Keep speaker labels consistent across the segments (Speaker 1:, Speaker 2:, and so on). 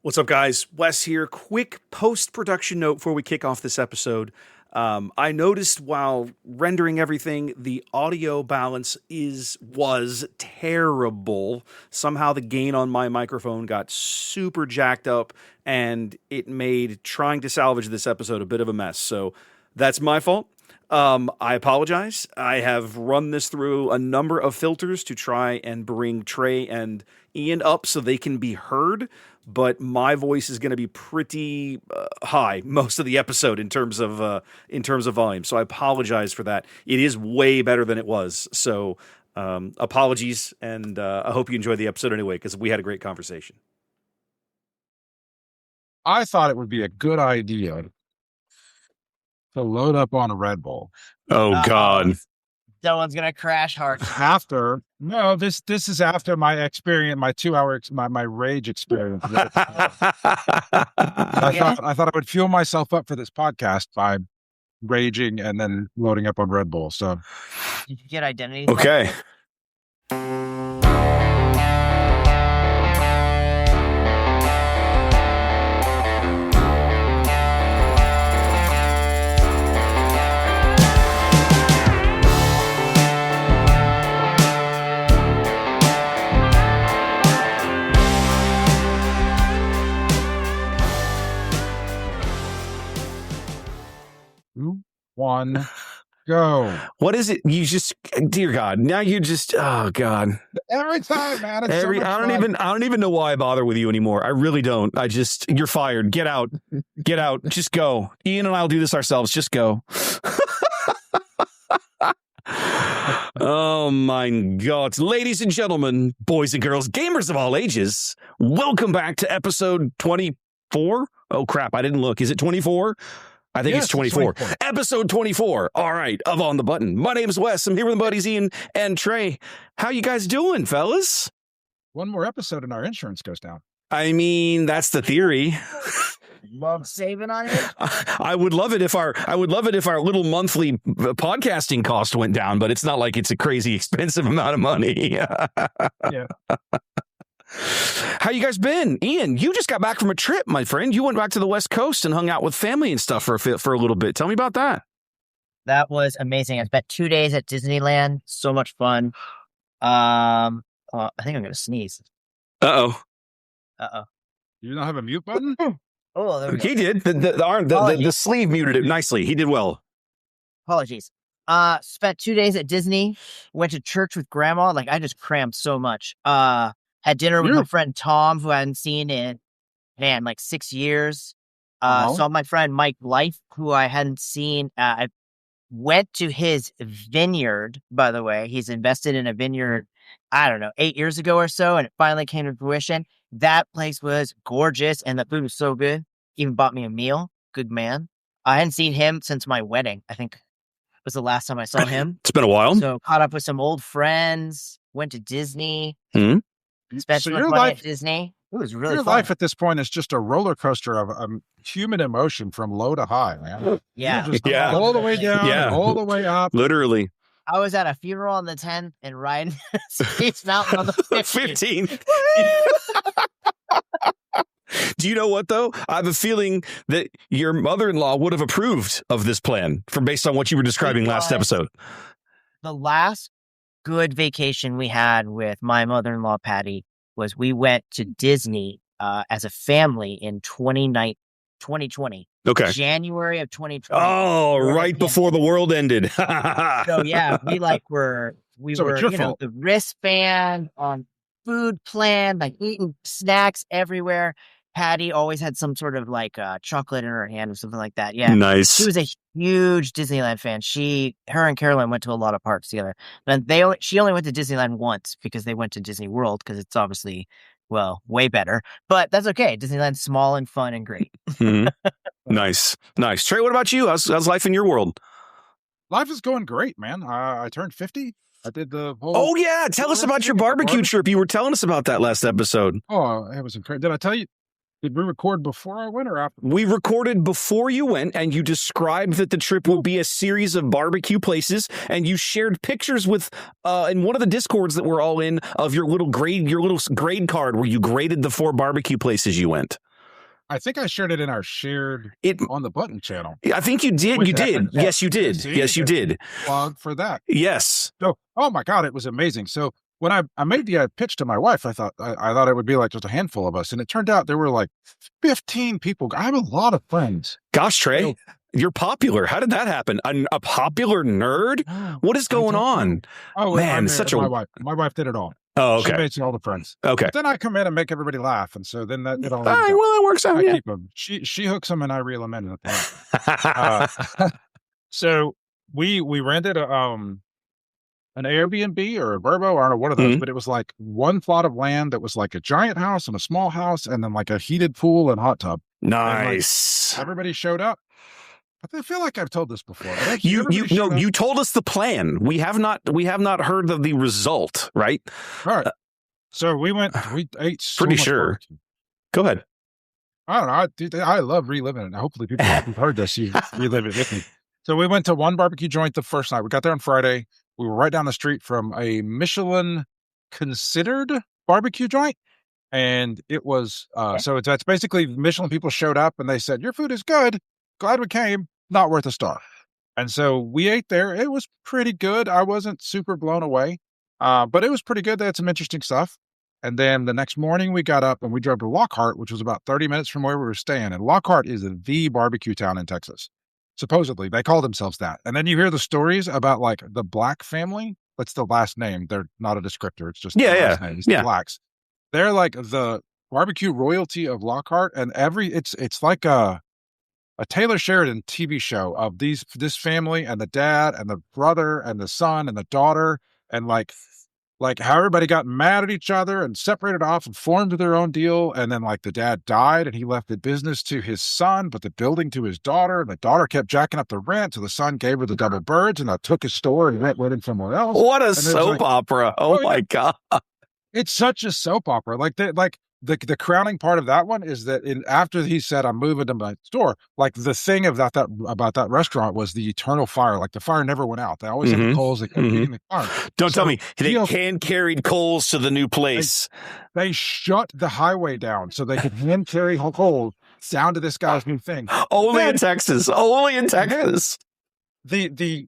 Speaker 1: What's up, guys? Wes here. Quick post-production note before we kick off this episode. I noticed while rendering everything, the audio balance was terrible. Somehow the gain on my microphone got super jacked up, and it made trying to salvage this episode a bit of a mess. So that's my fault. I apologize. I have run this through a number of filters to try and bring Trey and Ian up so they can be heard, but my voice is going to be pretty high most of the episode in terms of volume. So I apologize for that. It is way better than it was. So apologies, and I hope you enjoyed the episode anyway, because we had a great conversation.
Speaker 2: I thought it would be a good idea to load up on a Red Bull.
Speaker 1: Oh, God.
Speaker 3: Someone's gonna crash hard.
Speaker 2: This is after my experience, my 2 hour, my rage experience. I thought I would fuel myself up for this podcast by raging and then loading up on Red Bull. So,
Speaker 3: did you get identity?
Speaker 1: Okay.
Speaker 2: One, go.
Speaker 1: What is it? You just, dear God, now you're just, oh God.
Speaker 2: Every time, man. It's
Speaker 1: I don't even know why I bother with you anymore. I really don't. You're fired. Get out. Get out. Just go. Ian and I'll do this ourselves. Just go. Oh my God. Ladies and gentlemen, boys and girls, gamers of all ages, welcome back to episode 24. Oh crap, I didn't look. Is it 24? I think it's 24. 24. Episode 24. All right, of On the Button. My name's Wes. I'm here with my buddies Ian and Trey. How you guys doing, fellas?
Speaker 2: One more episode and our insurance goes down.
Speaker 1: I mean, that's the theory.
Speaker 3: Love saving on it.
Speaker 1: I would love it if our little monthly podcasting cost went down, but it's not like it's a crazy expensive amount of money.
Speaker 2: Yeah.
Speaker 1: How you guys been? Ian, you just got back from a trip, my friend. You went back to the West Coast and hung out with family and stuff for a little bit. Tell me about that.
Speaker 3: That was amazing. I spent 2 days at Disneyland. So much fun. I think I'm going to sneeze.
Speaker 1: Uh-oh.
Speaker 2: You don't have a mute button?
Speaker 3: Oh, there we go.
Speaker 1: He did. The sleeve muted it nicely. He did well.
Speaker 3: Apologies. Spent 2 days at Disney. Went to church with grandma. Like, I just crammed so much. Had dinner with my friend Tom, who I hadn't seen in, like 6 years. Saw my friend Mike Life, who I hadn't seen. I went to his vineyard, by the way. He's invested in a vineyard, 8 years ago or so, and it finally came to fruition. That place was gorgeous, and the food was so good. Even bought me a meal. Good man. I hadn't seen him since my wedding. I think was the last time I saw him.
Speaker 1: It's been a while.
Speaker 3: So caught up with some old friends, went to Disney. Spent some money at Disney. It was really fun.
Speaker 2: Life at this point is just a roller coaster of human emotion from low to high, man.
Speaker 3: Yeah.
Speaker 2: All the way down, all the way up.
Speaker 1: Literally.
Speaker 3: I was at a funeral on the 10th and riding Space Mountain on the 15th.
Speaker 1: Do you know what, though? I have a feeling that your mother-in-law would have approved of this plan based on what you were describing last episode.
Speaker 3: The last good vacation we had with my mother-in-law, Patty, was we went to Disney as a family in 2020.
Speaker 1: Okay.
Speaker 3: January of 2020.
Speaker 1: Oh, right before the world ended.
Speaker 3: So yeah, we were the wristband on food plan, like eating snacks everywhere. Patty always had some sort of like chocolate in her hand or something like that. Yeah.
Speaker 1: Nice.
Speaker 3: She was a huge Disneyland fan. Her and Caroline went to a lot of parks together. And she only went to Disneyland once because they went to Disney World because it's obviously, way better. But that's okay. Disneyland's small and fun and great.
Speaker 1: Mm-hmm. Nice. Trey, what about you? How's life in your world?
Speaker 2: Life is going great, man. I turned 50. I did the whole...
Speaker 1: Oh, yeah. Tell us about your barbecue trip. You were telling us about that last episode.
Speaker 2: Oh, it was incredible. Did I tell you? Did we record before I went or after?
Speaker 1: We recorded before you went, and you described that the trip would be a series of barbecue places, and you shared pictures with in one of the Discords that we're all in of your little grade card where you graded the 4 barbecue places you went.
Speaker 2: I think I shared it in our shared
Speaker 1: It.
Speaker 2: on the button channel.
Speaker 1: I think you did.
Speaker 2: With
Speaker 1: You
Speaker 2: that-
Speaker 1: did. Yes, you did.
Speaker 2: See,
Speaker 1: Yes, you did.
Speaker 2: Plug for that.
Speaker 1: Yes.
Speaker 2: So, oh my God, it was amazing. So when I made the pitch to my wife, I thought it would be like just a handful of us, and it turned out there were like 15 people. I have a lot of friends.
Speaker 1: Gosh, Trey,
Speaker 2: So-
Speaker 1: you're popular. How did that happen? A popular nerd? What is going on?
Speaker 2: Oh
Speaker 1: Man,
Speaker 2: my wife did it all.
Speaker 1: Oh,
Speaker 2: She
Speaker 1: okay.
Speaker 2: made all the friends.
Speaker 1: Okay.
Speaker 2: But then I come in and make everybody laugh, and so then it all.
Speaker 1: All right, well, that works out.
Speaker 2: I
Speaker 1: Yeah.
Speaker 2: keep them. She hooks them, and I reel them in at the end. So we rented an Airbnb or a Verbo, or I don't know, one of those,
Speaker 1: Mhm.
Speaker 2: but it was like one plot of land that was like a giant house and a small house, and then like a heated pool and hot tub.
Speaker 1: Nice.
Speaker 2: Everybody showed up. I feel like I've told this before.
Speaker 1: You told us the plan. We have not heard of the result, right?
Speaker 2: All right. So we ate so
Speaker 1: Pretty
Speaker 2: much
Speaker 1: sure.
Speaker 2: barbecue.
Speaker 1: Go ahead.
Speaker 2: I don't know. Dude, I love reliving it. Hopefully people who've heard this, you relive it with me. So we went to one barbecue joint the first night. We got there on Friday. We were right down the street from a Michelin considered barbecue joint. And it was, so that's basically Michelin people showed up and they said, your food is good. Glad we came. Not worth a star. And so we ate there. It was pretty good. I wasn't super blown away, but it was pretty good. They had some interesting stuff. And then the next morning we got up and we drove to Lockhart, which was about 30 minutes from where we were staying. And Lockhart is the barbecue town in Texas. Supposedly, they call themselves that. And then you hear the stories about like the Black family. That's the last name. They're not a descriptor. It's just the last name. It's the Blacks. They're like the barbecue royalty of Lockhart. And it's like a Taylor Sheridan TV show of this family and the dad and the brother and the son and the daughter, and like how everybody got mad at each other and separated off and formed their own deal. And then like the dad died and he left the business to his son, but the building to his daughter, and the daughter kept jacking up the rent. So the son gave her the double birds and took his store and went in somewhere else.
Speaker 1: What a soap opera. Oh my God.
Speaker 2: It's such a soap opera. The crowning part of that one is that after he said, I'm moving to my store, like the thing about that restaurant was the eternal fire. Like the fire never went out. They always had the coals that kept feeding the fire.
Speaker 1: Don't tell me they hand carried coals to the new place.
Speaker 2: They shut the highway down so they could hand carry coals down to this guy's new thing.
Speaker 1: Only in Texas. Only in Texas.
Speaker 2: The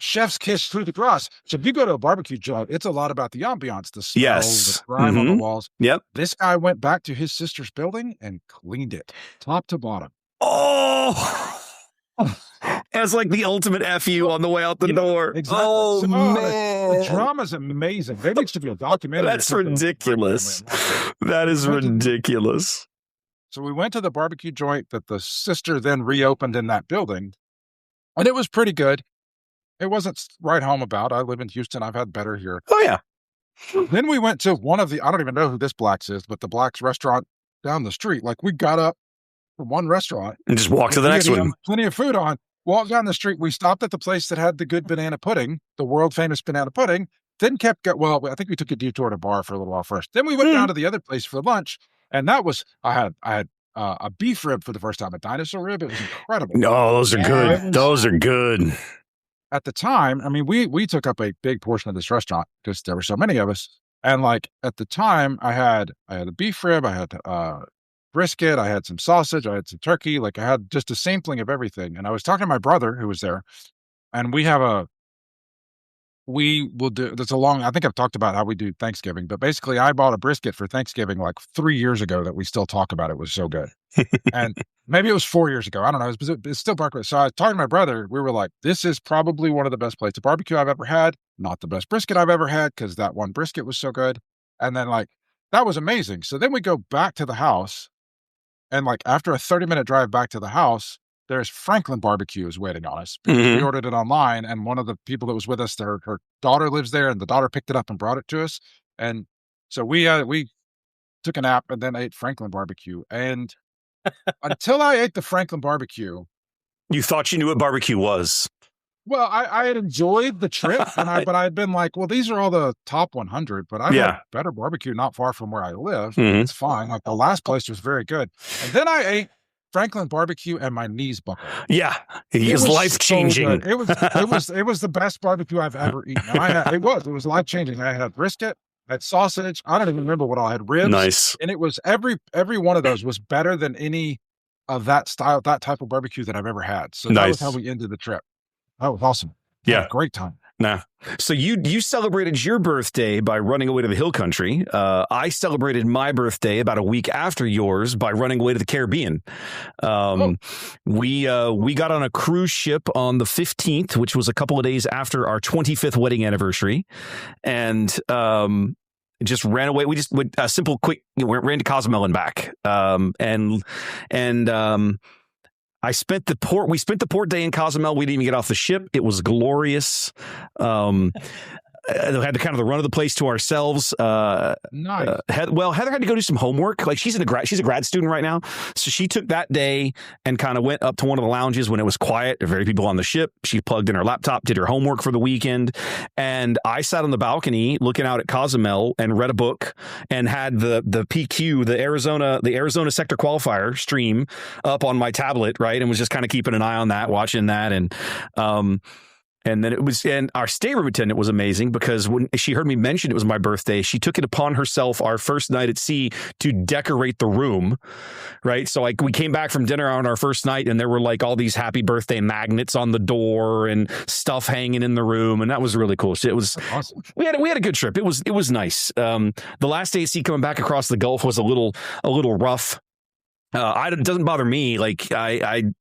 Speaker 2: chef's kiss through the grass. So if you go to a barbecue joint, it's a lot about the ambiance, the smell, the grime on the walls.
Speaker 1: Yep.
Speaker 2: This guy went back to his sister's building and cleaned it top to bottom.
Speaker 1: Oh, as like the ultimate FU on the way out the door.
Speaker 2: Exactly.
Speaker 1: Oh, man.
Speaker 2: The drama's amazing. There needs to be a documentary.
Speaker 1: That's ridiculous. That is ridiculous.
Speaker 2: So we went to the barbecue joint that the sister then reopened in that building, and it was pretty good. It wasn't right home about. I live in Houston. I've had better here.
Speaker 1: Oh, yeah.
Speaker 2: Then we went to one of I don't even know who this Black's is, but the Black's restaurant down the street. Like we got up from one restaurant
Speaker 1: and just walked to the next one.
Speaker 2: Plenty of food on. Walked down the street. We stopped at the place that had the good banana pudding, the world famous banana pudding. Then I think we took a detour to bar for a little while first. Then we went down to the other place for lunch. And that was, I had a beef rib for the first time, a dinosaur rib. It was incredible.
Speaker 1: No, those are good. Those are good.
Speaker 2: At the time, I mean, we took up a big portion of this restaurant because there were so many of us. And like at the time, I had a beef rib, I had brisket, I had some sausage, I had some turkey. Like I had just a sampling of everything. And I was talking to my brother who was there, and I think I've talked about how we do Thanksgiving, but basically I bought a brisket for Thanksgiving like 3 years ago that we still talk about. It was so good. And maybe it was 4 years ago. I don't know. It's still Parkway. So I was talking to my brother. We were like, this is probably one of the best plates of barbecue I've ever had. Not the best brisket I've ever had because that one brisket was so good. And then like, that was amazing. So then we go back to the house, and like after a 30-minute drive back to the house, there's Franklin Barbecue is waiting on us. We ordered it online, and one of the people that was with us, her daughter lives there, and the daughter picked it up and brought it to us. And so we took a nap and then ate Franklin Barbecue. And until I ate the Franklin Barbecue,
Speaker 1: you thought you knew what barbecue was.
Speaker 2: Well, I had enjoyed the trip, but I'd been like, well, these are all the top 100, but I've had better barbecue not far from where I live. It's fine. Like the last place was very good. And then I ate Franklin Barbecue and my knees buckled.
Speaker 1: Yeah, it was life-changing.
Speaker 2: So it was the best barbecue I've ever eaten. It was life-changing. I had brisket, had sausage. I don't even remember what all I had. Ribs.
Speaker 1: Nice.
Speaker 2: And it was every one of those was better than any of that type of barbecue that I've ever had. So that was how we ended the trip. That was awesome.
Speaker 1: Yeah.
Speaker 2: Great time.
Speaker 1: Nah. So you celebrated your birthday by running away to the hill country. I celebrated my birthday about a week after yours by running away to the Caribbean. We got on a cruise ship on the 15th, which was a couple of days after our 25th wedding anniversary, and just ran away. We just went a simple, quick. Ran to Cozumel and back. We spent the port day in Cozumel. We didn't even get off the ship. It was glorious. Had kind of the run of the place to ourselves.
Speaker 2: Nice.
Speaker 1: Heather had to go do some homework. Like she's a grad student right now, so she took that day and kind of went up to one of the lounges when it was quiet. There were very people on the ship. She plugged in her laptop, did her homework for the weekend, and I sat on the balcony looking out at Cozumel and read a book and had the PQ, the Arizona sector qualifier stream up on my tablet, right, and was just kind of keeping an eye on that, watching that, and then and our stateroom attendant was amazing because when she heard me mention it was my birthday, she took it upon herself our first night at sea to decorate the room, right? So we came back from dinner on our first night and there were like all these happy birthday magnets on the door and stuff hanging in the room. And that was really cool. It was
Speaker 2: awesome.
Speaker 1: We had a good trip. It was nice. The last day at sea coming back across the Gulf was a little rough. It doesn't bother me. Like I've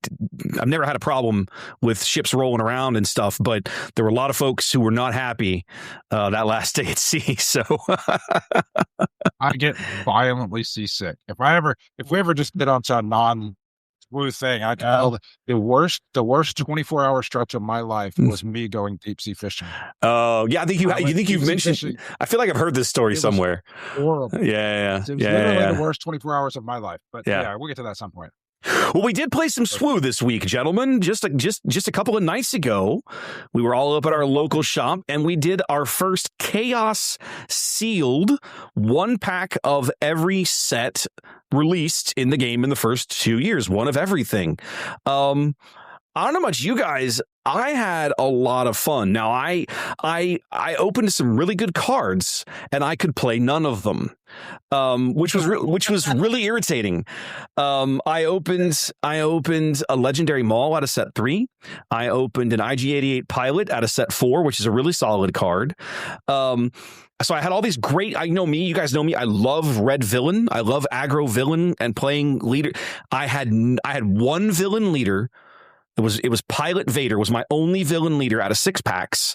Speaker 1: never had a problem with ships rolling around and stuff, but there were a lot of folks who were not happy that last day at sea. So
Speaker 2: I get violently seasick. If we ever just get onto a non-smooth thing, I tell the worst 24-hour stretch of my life was me going deep sea fishing.
Speaker 1: Oh yeah, I think you've mentioned. Fishing. I feel like I've heard this story somewhere.
Speaker 2: Horrible.
Speaker 1: Yeah.
Speaker 2: It was literally the worst 24 hours of my life. But yeah, we'll get to that at some point.
Speaker 1: Well, we did play some SWU this week, gentlemen. Just a couple of nights ago, we were all up at our local shop, and we did our first Chaos sealed 1-pack of every set released in the game in the first 2 years, one of everything. I don't know about you guys. I had a lot of fun. Now, I opened some really good cards, and I could play none of them, which was really irritating. I opened a Legendary Maul out of set 3. I opened an IG-88 Pilot out of set 4, which is a really solid card. So I had all these great. I know me. You guys know me. I love red villain. I love aggro villain and playing leader. I had one villain leader. It was Pilot Vader was my only villain leader out of 6 packs,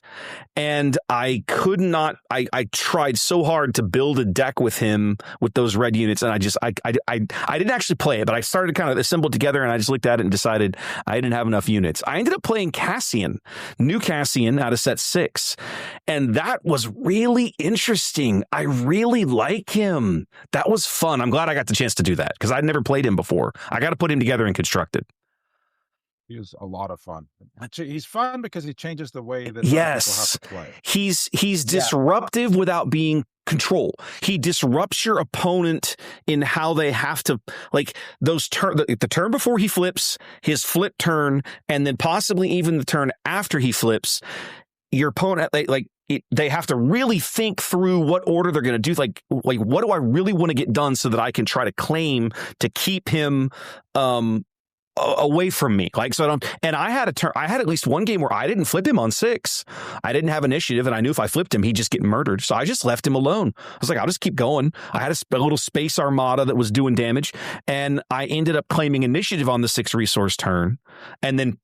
Speaker 1: and I could not. I tried so hard to build a deck with him with those red units, and I didn't actually play it, but I started to kind of assemble it together, and I just looked at it and decided I didn't have enough units. I ended up playing Cassian, new Cassian out of set 6, and that was really interesting. I really like him. That was fun. I'm glad I got the chance to do that because I'd never played him before. I got to put him together and construct it.
Speaker 2: He is a lot of fun. He's fun because he changes the way that people have to play.
Speaker 1: He's disruptive without being control. He disrupts your opponent in how they have to, like those the turn before he flips, his flip turn, and then possibly even the turn after he flips. Your opponent, they have to really think through what order they're going to do. Like what do I really want to get done so that I can try to claim to keep him away from me. Like, so I don't, and I had at least one game where I didn't flip him on 6. I didn't have initiative, and I knew if I flipped him, he'd just get murdered. So I just left him alone. I was like, I'll just keep going. I had a little space armada that was doing damage, and I ended up claiming initiative on the 6 resource turn, and then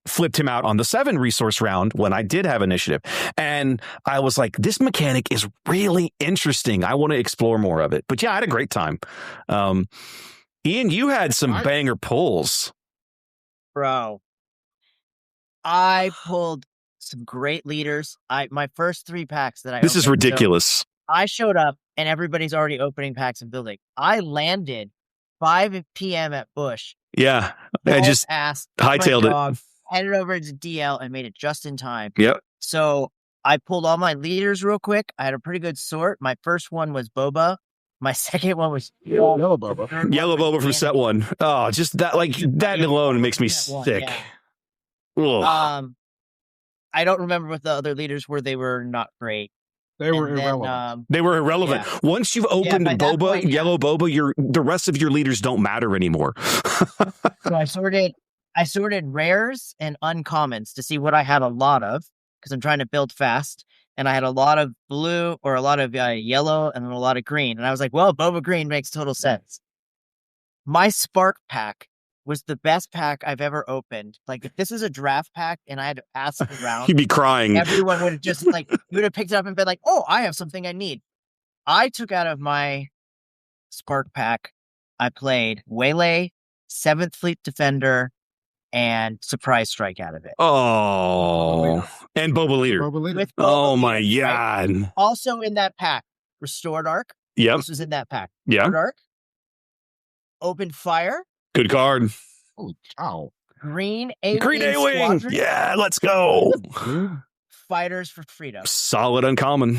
Speaker 1: flipped him out on the 7 resource round when I did have initiative. And I was like, this mechanic is really interesting. I want to explore more of it. But yeah, I had a great time. Ian, you had some banger pulls.
Speaker 3: Bro, I pulled some great leaders. My first 3 packs that
Speaker 1: This is ridiculous.
Speaker 3: So I showed up and everybody's already opening packs and building. I landed 5 p.m. at Bush.
Speaker 1: Yeah. I just hightailed it.
Speaker 3: Headed over to DL and made it just in time.
Speaker 1: Yep.
Speaker 3: So I pulled all my leaders real quick. I had a pretty good sort. My first one was Boba. My second one was
Speaker 2: Yellow Boba.
Speaker 1: Yellow Boba from set 1. Oh, just that, like that alone makes me sick.
Speaker 3: Yeah. I don't remember what the other leaders were. They were not great.
Speaker 2: They were
Speaker 3: And then,
Speaker 2: irrelevant.
Speaker 1: They were irrelevant.
Speaker 3: Yeah.
Speaker 1: Once you've opened
Speaker 3: by that
Speaker 1: boba,
Speaker 3: point, yeah.
Speaker 1: yellow boba, the rest of your leaders don't matter anymore.
Speaker 3: So I sorted rares and uncommons to see what I had a lot of, because I'm trying to build fast. And I had a lot of blue or a lot of yellow and then a lot of green. And I was like, well, boba green makes total sense. My Spark pack was the best pack I've ever opened. Like, if this was a draft pack and I had to ask around,
Speaker 1: You'd be crying.
Speaker 3: everyone would have just like, you would have picked it up and been like, oh, I have something I need. I took out of my Spark pack, I played Waylay, 7th Fleet Defender, and Surprise Strike out of it.
Speaker 1: Oh, and boba leader.
Speaker 2: Boba leader.
Speaker 3: With
Speaker 1: Oh
Speaker 3: boba
Speaker 1: my
Speaker 3: leaders, right?
Speaker 1: god.
Speaker 3: Also in that pack, Restored Arc.
Speaker 1: Yep.
Speaker 3: This was in that pack.
Speaker 1: Yeah.
Speaker 3: Restored Arc, Open Fire,
Speaker 1: Good card.
Speaker 2: Holy cow.
Speaker 3: Green A-Wing.
Speaker 1: Green A-Wing. Yeah, let's go.
Speaker 3: Fighters for Freedom.
Speaker 1: Solid uncommon.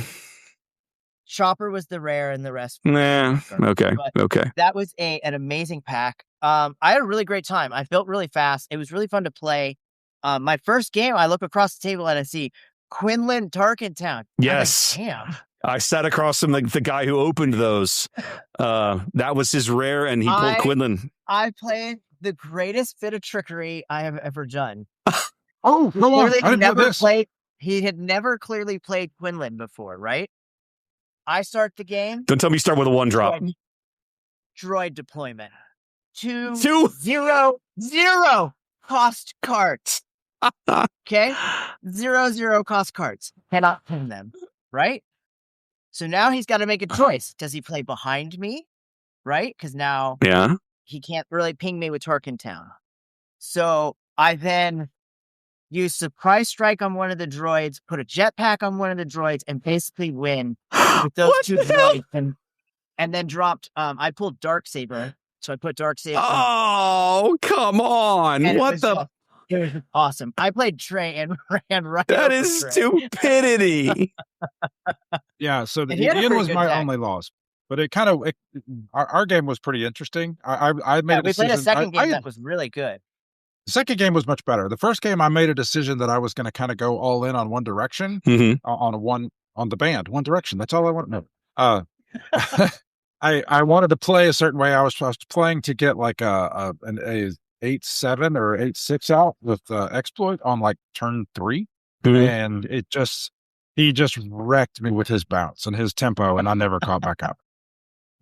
Speaker 3: Chopper was the rare, and the rest.
Speaker 1: Nah. Okay.
Speaker 3: But
Speaker 1: Okay.
Speaker 3: that was an amazing pack. I had a really great time. I built really fast. It was really fun to play. My first game, I look across the table and I see Quinlan Tarkentown.
Speaker 1: Yes.
Speaker 3: I'm like, damn.
Speaker 1: I sat across from the guy who opened those. That was his rare, and he pulled Quinlan.
Speaker 3: I played the greatest bit of trickery I have ever done.
Speaker 2: Oh, come on. I didn't know this.
Speaker 3: He had never clearly played Quinlan before, right? I start the game.
Speaker 1: Don't tell me you start with a 1-drop.
Speaker 3: Droid deployment. 2
Speaker 1: Two.
Speaker 3: 0 0 cost cards. Okay? 0 cost cards. Cannot pin them, right? So now he's got to make a choice. Does he play behind me? Right? Because now
Speaker 1: Yeah.
Speaker 3: he can't really ping me with Tarkentown. So I then use Surprise Strike on one of the droids, put a jetpack on one of the droids, and basically win with those two droids. And then dropped, I pulled Darksaber. So I put Darksaber.
Speaker 1: Oh, come on. What the?
Speaker 3: It was awesome. I played Trey and ran right.
Speaker 1: That is stupidity.
Speaker 2: Yeah, so
Speaker 3: And he had a
Speaker 2: Ian
Speaker 3: pretty
Speaker 2: was
Speaker 3: good
Speaker 2: my
Speaker 3: deck.
Speaker 2: only loss. But it kind of, our game was pretty interesting. I made a
Speaker 3: We
Speaker 2: decision.
Speaker 3: played a second game that was really good.
Speaker 2: The second game was much better. The first game, I made a decision that I was going to kind of go all in on one direction, on the band, One Direction. That's all I want. No, I wanted to play a certain way. I was playing to get like an 8-7 or 8-6 out with exploit on like turn 3, and he just wrecked me with his bounce and his tempo, and I never caught back up.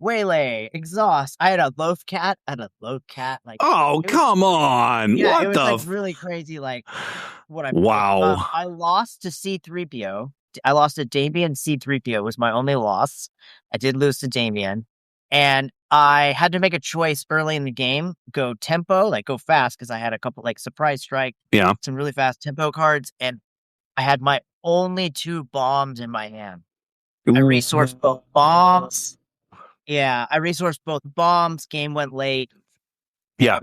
Speaker 3: Waylay, exhaust. I had a loaf cat. Like,
Speaker 1: Oh, come on.
Speaker 3: yeah,
Speaker 1: What
Speaker 3: it was
Speaker 1: the?
Speaker 3: like really crazy. Like, what I
Speaker 1: Wow.
Speaker 3: I lost to C3PO. I lost to Damien. C3PO was my only loss. I did lose to Damien, and I had to make a choice early in the game: go tempo, like go fast, because I had a couple like Surprise Strike, some really fast tempo cards, and I had my only 2 bombs in my hand. I resourced both bombs. Yeah, I resourced both bombs. Game went late.
Speaker 1: Yeah.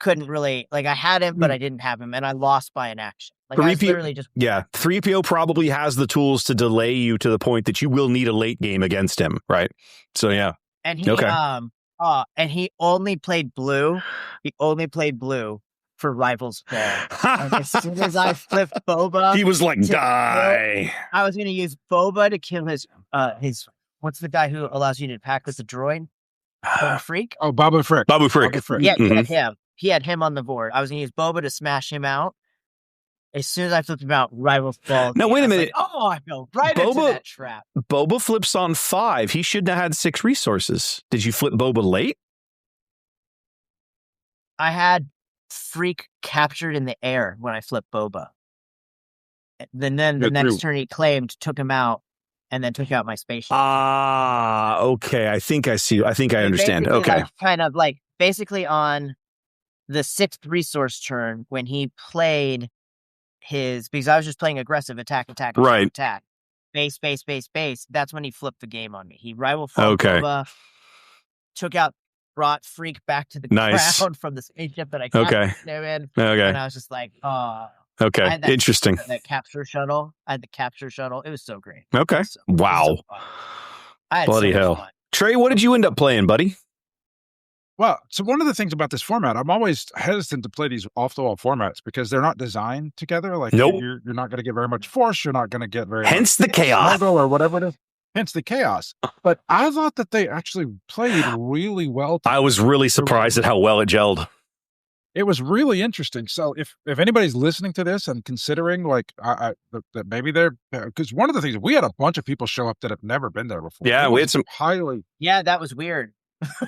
Speaker 3: Couldn't really, like, I had him, but I didn't have him, and I lost by an action. Like, I
Speaker 1: 3PO
Speaker 3: was literally just...
Speaker 1: Yeah, 3PO probably has the tools to delay you to the point that you will need a late game against him, right? So, yeah.
Speaker 3: And he, and he only played blue. He only played blue for Rivals Ball. And as soon as I flipped Boba...
Speaker 1: He was like, die!
Speaker 3: I was going to use Boba to kill his... What's the guy who allows you to pack with the droid? Boba Freak?
Speaker 2: Oh, Babu Frick.
Speaker 1: Babu Frick.
Speaker 3: Yeah, he had him. He had him on the board. I was going to use Boba to smash him out. As soon as I flipped him out, Rivals Ball.
Speaker 1: Now, wait a minute.
Speaker 3: Like, I fell right into that trap.
Speaker 1: Boba flips on 5. He shouldn't have had 6 resources. Did you flip Boba late?
Speaker 3: I had Freak captured in the air when I flipped Boba. And then the next turn he claimed, took him out, and then took out my spaceship.
Speaker 1: Okay. I think I see. I think I understand. Okay.
Speaker 3: Like, kind of like basically on the 6th resource turn when he played his, because I was just playing aggressive attack, base. That's when he flipped the game on me. He rival Boba, took out, brought Freak back to the ground from the spaceship that I captured him in.
Speaker 1: Okay.
Speaker 3: And I was just like,
Speaker 1: okay. Interesting.
Speaker 3: That capture shuttle. I had the capture shuttle. It was so great.
Speaker 1: Okay. Wow.
Speaker 3: I had
Speaker 1: Bloody
Speaker 3: so much
Speaker 1: hell.
Speaker 3: fun.
Speaker 1: Trey, what did you end up playing, buddy?
Speaker 2: Well, so one of the things about this format, I'm always hesitant to play these off-the-wall formats because they're not designed together. Like
Speaker 1: Nope.
Speaker 2: you're not going to get very much force. You're not going to get very
Speaker 1: Hence the
Speaker 2: much
Speaker 1: chaos.
Speaker 2: struggle or whatever it is. Hence the chaos. But I thought that they actually played really well.
Speaker 1: I was really surprised at how well it gelled.
Speaker 2: It was really interesting. So if anybody's listening to this and considering like that maybe they're, because one of the things, we had a bunch of people show up that have never been there before.
Speaker 1: Yeah, we had some
Speaker 2: highly.
Speaker 3: Yeah, that was weird.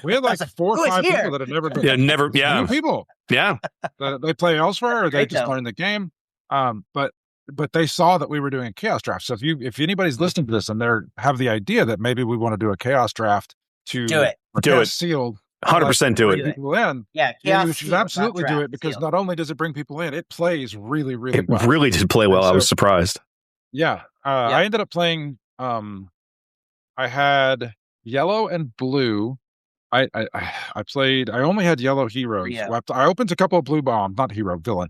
Speaker 2: We had like 4 or 5 people that had never been.
Speaker 1: Yeah, never. Yeah,
Speaker 2: new people.
Speaker 1: Yeah,
Speaker 2: They play elsewhere, or they
Speaker 3: Great
Speaker 2: just
Speaker 3: though.
Speaker 2: learn the game. But they saw that we were doing a chaos draft. So if anybody's listening to this and they have the idea that maybe we want to do a chaos draft to
Speaker 3: Do it.
Speaker 1: Do it.
Speaker 2: sealed,
Speaker 1: 100% do
Speaker 2: bring
Speaker 1: it.
Speaker 2: people in.
Speaker 3: Yeah,
Speaker 2: Yeah,
Speaker 3: chaos
Speaker 2: you should
Speaker 3: sealed,
Speaker 2: absolutely
Speaker 3: not
Speaker 2: do
Speaker 3: draft,
Speaker 2: it because
Speaker 3: sealed.
Speaker 2: not only does it bring people in, it plays really, really
Speaker 1: It
Speaker 2: well.
Speaker 1: really did play well. I
Speaker 2: And
Speaker 1: was
Speaker 2: so-
Speaker 1: surprised.
Speaker 2: Yeah. I ended up playing. I had yellow and blue. I played. I only had yellow heroes.
Speaker 3: Rio.
Speaker 2: I opened a couple of blue bombs, not hero, villain,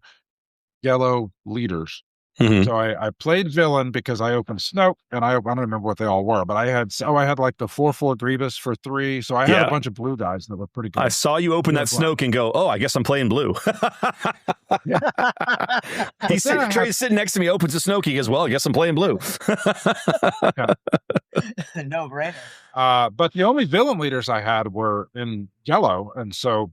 Speaker 2: yellow leaders.
Speaker 1: Mhm.
Speaker 2: So I played villain because I opened Snoke, and I don't remember what they all were, but I had like the 4/4 Grievous for 3. So I had
Speaker 1: Yeah.
Speaker 2: a bunch of blue guys that were pretty good.
Speaker 1: I saw you open that
Speaker 2: Yeah,
Speaker 1: Snoke and go, "Oh, I guess I'm playing blue." Trey's sitting next to me, opens a Snoke. He goes, "Well, I guess I'm playing blue."
Speaker 3: No brainer.
Speaker 2: But the only villain leaders I had were in yellow, and so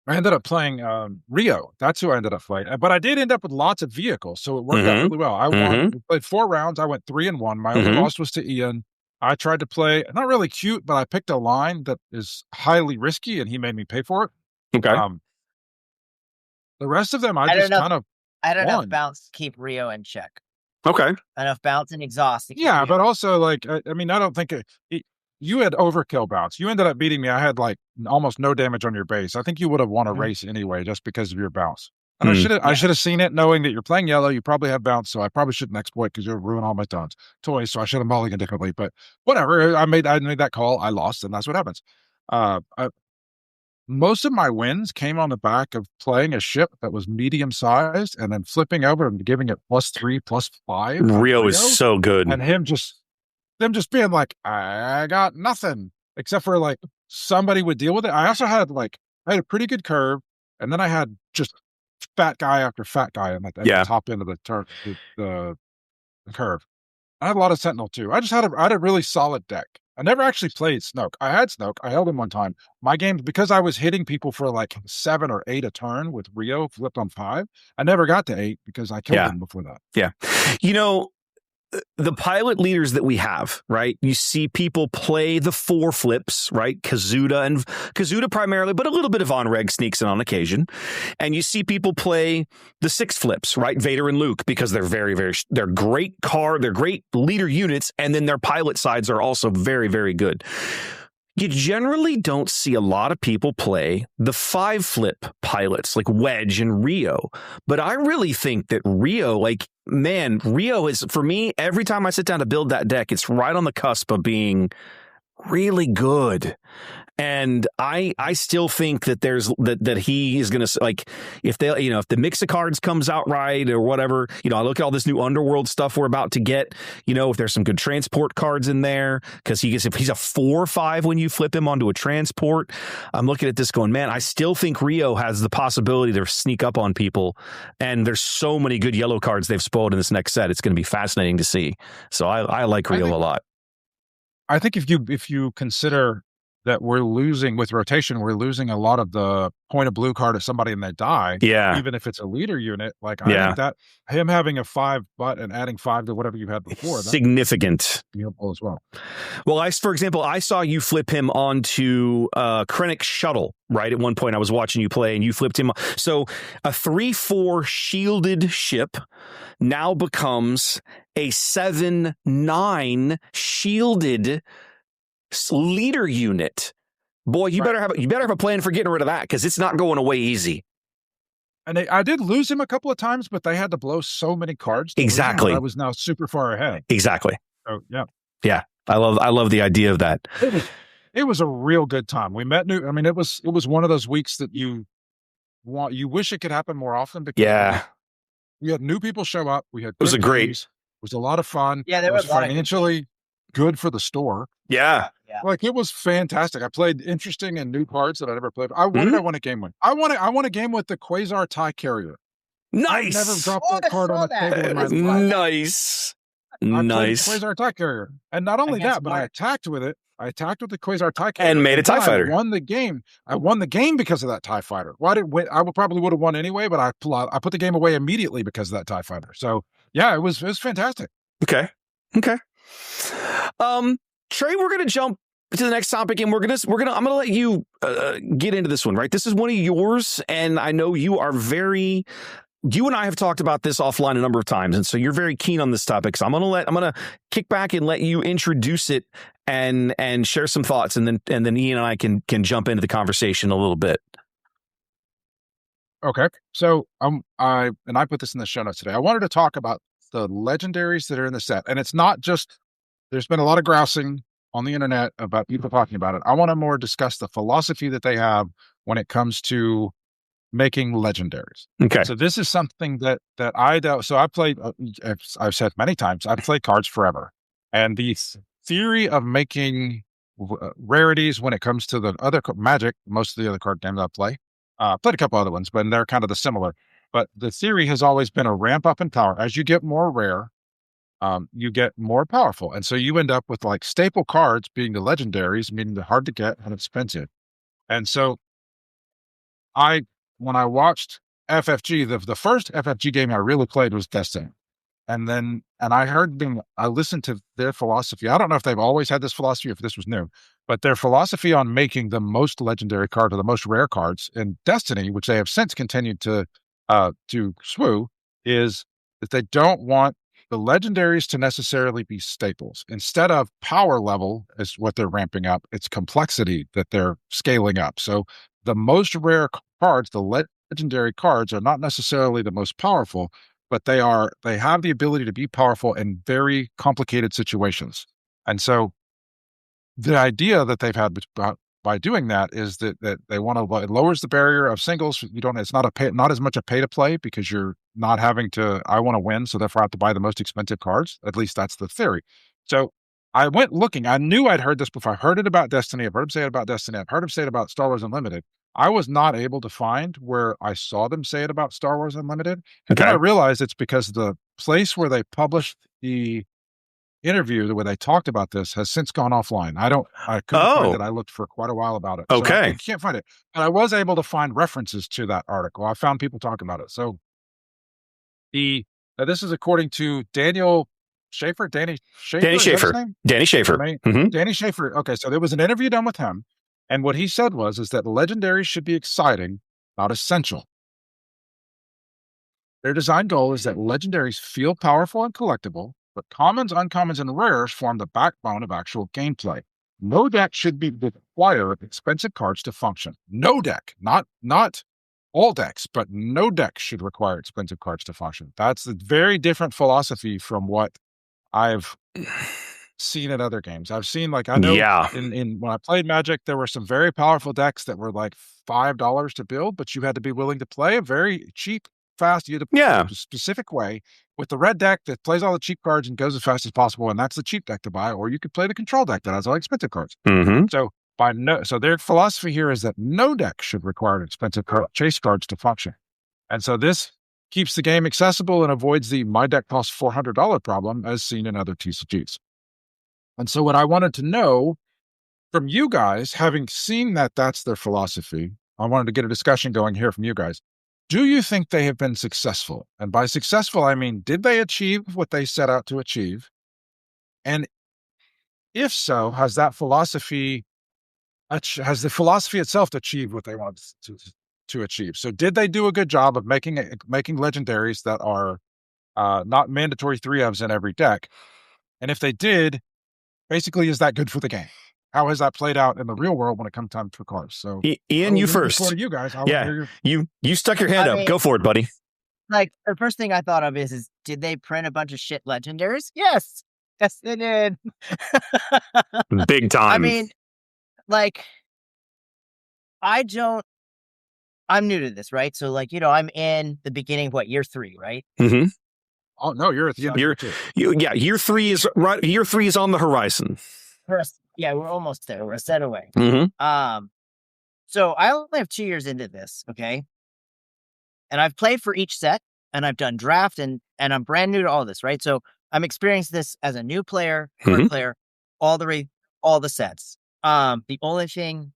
Speaker 2: I ended up playing Rio. That's who I ended up playing. But I did end up with lots of vehicles, so it worked out really well. I won. We played 4 rounds. I went 3-1. My only loss was to Ian. I tried to play not really cute, but I picked a line that is highly risky, and he made me pay for it.
Speaker 1: Okay.
Speaker 2: The rest of them, I
Speaker 3: I
Speaker 2: just
Speaker 3: don't know.
Speaker 2: kind of
Speaker 3: I had enough
Speaker 2: won.
Speaker 3: bounce to keep Rio in check.
Speaker 1: Okay.
Speaker 3: Enough bounce and exhaust. To keep
Speaker 2: Yeah,
Speaker 3: Rio.
Speaker 2: but also like I mean, I don't think you had overkill bounce. You ended up beating me. I had like almost no damage on your base. I think you would have won a race anyway just because of your bounce. And I should have seen it, knowing that you're playing yellow. You probably have bounce, so I probably shouldn't exploit because you'll ruin all my toys. So I should have mulliganed differently. But whatever. I made that call. I lost, and that's what happens. Most of my wins came on the back of playing a ship that was medium sized and then flipping over and giving it +3, +5.
Speaker 1: Rio is so good.
Speaker 2: And them just being like, I got nothing, except for like somebody would deal with it. I also had I had a pretty good curve, and then I had just fat guy after fat guy at the top end of the curve. I had a lot of Sentinel too. I had a really solid deck. I never actually played Snoke. I had Snoke. I held him one time. My games, because I was hitting people for like 7 or 8 a turn with Rio flipped on 5. I never got to 8 because I killed him before that.
Speaker 1: Yeah. You know, the pilot leaders that we have, right? You see people play the 4 flips, right? Kazuda primarily, but a little bit of on-reg sneaks in on occasion. And you see people play the 6 flips, right? Vader and Luke, because they're they're great they're great leader units, and then their pilot sides are also very, very good. You generally don't see a lot of people play the 5 flip pilots like Wedge and Rio. But I really think that Rio, Rio is, for me, every time I sit down to build that deck, it's right on the cusp of being really good. And I still think that that he is going to, if the mix of cards comes out right or whatever, I look at all this new Underworld stuff we're about to get, if there's some good transport cards in there, because if he's a 4/5 when you flip him onto a transport, I'm looking at this going, man, I still think Rio has the possibility to sneak up on people. And there's so many good yellow cards they've spoiled in this next set. It's going to be fascinating to see. So I like Rio a lot.
Speaker 2: I think if you consider that we're losing with rotation, we're losing a lot of the point of blue card if somebody and they die.
Speaker 1: Yeah.
Speaker 2: Even if it's a leader unit, I think that him having a 5 butt and adding 5 to whatever you had before,
Speaker 1: significant
Speaker 2: as well.
Speaker 1: Well, for example, I saw you flip him onto Krennic Shuttle, right? At one point I was watching you play and you flipped him. So a 3/4 shielded ship now becomes a 7/9 shielded leader unit. Boy, you better have a plan for getting rid of that, because it's not going away easy.
Speaker 2: And I did lose him a couple of times, but they had to blow so many cards.
Speaker 1: Exactly.
Speaker 2: I was now super far ahead.
Speaker 1: Exactly.
Speaker 2: So
Speaker 1: yeah. I love the idea of that.
Speaker 2: It was a real good time. We met new. I mean, it was one of those weeks that you wish it could happen more often, because we had new people show up. We had
Speaker 1: it was a great.
Speaker 2: It was a lot of fun.
Speaker 3: Yeah, there was
Speaker 2: financially good for the store.
Speaker 1: Yeah.
Speaker 2: Like, it was fantastic. I played interesting and new cards that I never played. What did I want a game with? I want a game with the Quasar Tie Carrier.
Speaker 1: Nice.
Speaker 2: I've never dropped that card on the table in my life.
Speaker 1: Nice.
Speaker 2: I played
Speaker 1: Nice.
Speaker 2: Quasar Tie Carrier. And not only
Speaker 3: Against
Speaker 2: that, but I
Speaker 3: Mark.
Speaker 2: attacked with it. I attacked with the Quasar Tie Carrier.
Speaker 1: And made a TIE
Speaker 2: then
Speaker 1: fighter.
Speaker 2: I won the game. I won the game because of that TIE fighter. Well, I probably would have won anyway, but I put the game away immediately because of that TIE fighter. So yeah, it was fantastic.
Speaker 1: Okay. Trey, we're gonna jump to the next topic, and I'm gonna let you get into this one, right? This is one of yours, and I know you are you and I have talked about this offline a number of times, and so you're very keen on this topic. So I'm gonna kick back and let you introduce it and share some thoughts, and then Ian and I can jump into the conversation a little bit.
Speaker 2: Okay. So I put this in the show notes today. I wanted to talk about the legendaries that are in the set. And it's not just, there's been a lot of grousing on the internet about people talking about it. I want to more discuss the philosophy that they have when it comes to making legendaries.
Speaker 1: Okay.
Speaker 2: So this is something that I played, I've said many times, I've played cards forever. And the theory of making rarities when it comes to the other Magic, most of the other card games I play, played a couple other ones, but they're kind of the similar. But the theory has always been a ramp up in power. As you get more rare, you get more powerful. And so you end up with like staple cards being the legendaries, meaning they're hard to get and expensive. And so when I watched FFG, the first FFG game I really played was Destiny. And I listened to their philosophy. I don't know if they've always had this philosophy or if this was new, but their philosophy on making the most legendary card or the most rare cards in Destiny, which they have since continued to swoo, is that they don't want the legendaries to necessarily be staples. Instead of power level is what they're ramping up, it's complexity that they're scaling up. So the most rare cards, the legendary cards, are not necessarily the most powerful, but they have the ability to be powerful in very complicated situations. And so the idea that they've had by doing that is that they want to, it lowers the barrier of singles. It's not as much a pay to play because you're not having to, I want to win, so therefore I have to buy the most expensive cards. At least that's the theory. So I went looking. I knew I'd heard this before. I heard it about Destiny. I've heard them say it about Destiny. I've heard them say it about Star Wars Unlimited. I was not able to find where I saw them say it about Star Wars Unlimited. And then I realized it's because the place where they published the interview where they talked about this has since gone offline. I couldn't find it. I looked for quite a while about it.
Speaker 1: Okay.
Speaker 2: So I can't find it. But I was able to find references to that article. I found people talking about it. So this is according to Danny Schaefer. Danny Schaefer.
Speaker 1: Mm-hmm.
Speaker 2: Danny Schaefer. Okay. So there was an interview done with him. And what he said is that legendaries should be exciting, not essential. Their design goal is that legendaries feel powerful and collectible, but commons, uncommons, and rares form the backbone of actual gameplay. No deck should be require expensive cards to function. No deck, not all decks, but no deck should require expensive cards to function. That's a very different philosophy from what I've seen in other games. I've seen, like, I know in when I played Magic, there were some very powerful decks that were like $5 to build, but you had to be willing to play a very cheap, fast, you had to play a specific way with the red deck that plays all the cheap cards and goes as fast as possible, and that's the cheap deck to buy. Or you could play the control deck that has all expensive cards.
Speaker 1: Mm-hmm.
Speaker 2: So their philosophy here is that no deck should require expensive chase cards to function. And so this keeps the game accessible and avoids the my deck costs $400 problem as seen in other TCGs. And so what I wanted to know from you guys, having seen that that's their philosophy, I wanted to get a discussion going here from you guys. Do you think they have been successful? And by successful, I mean, did they achieve what they set out to achieve? And if so, has the philosophy itself achieved what they wanted to achieve? So did they do a good job of making legendaries that are not mandatory 3-ofs in every deck? And if they did, basically, is that good for the game? How has that played out in the real world when it comes time for cards? So,
Speaker 1: Ian, you first.
Speaker 2: To you guys,
Speaker 1: you stuck your hand up. Go for it, buddy.
Speaker 3: Like, the first thing I thought of is did they print a bunch of shit legendaries? Yes, they did.
Speaker 1: Big time.
Speaker 3: I mean, like, I'm new to this, right? So, like, I'm in the beginning of year 3, right?
Speaker 1: Mm-hmm.
Speaker 2: Oh no, you're at the end.
Speaker 1: Year 3 is right. Year 3 is on the horizon.
Speaker 3: We're almost there. We're a set away.
Speaker 1: Mm-hmm.
Speaker 3: So I only have 2 years into this, okay? And I've played for each set, and I've done draft, and I'm brand new to all this, right? So I'm experiencing this as a new player, current player, all the sets. The only thing,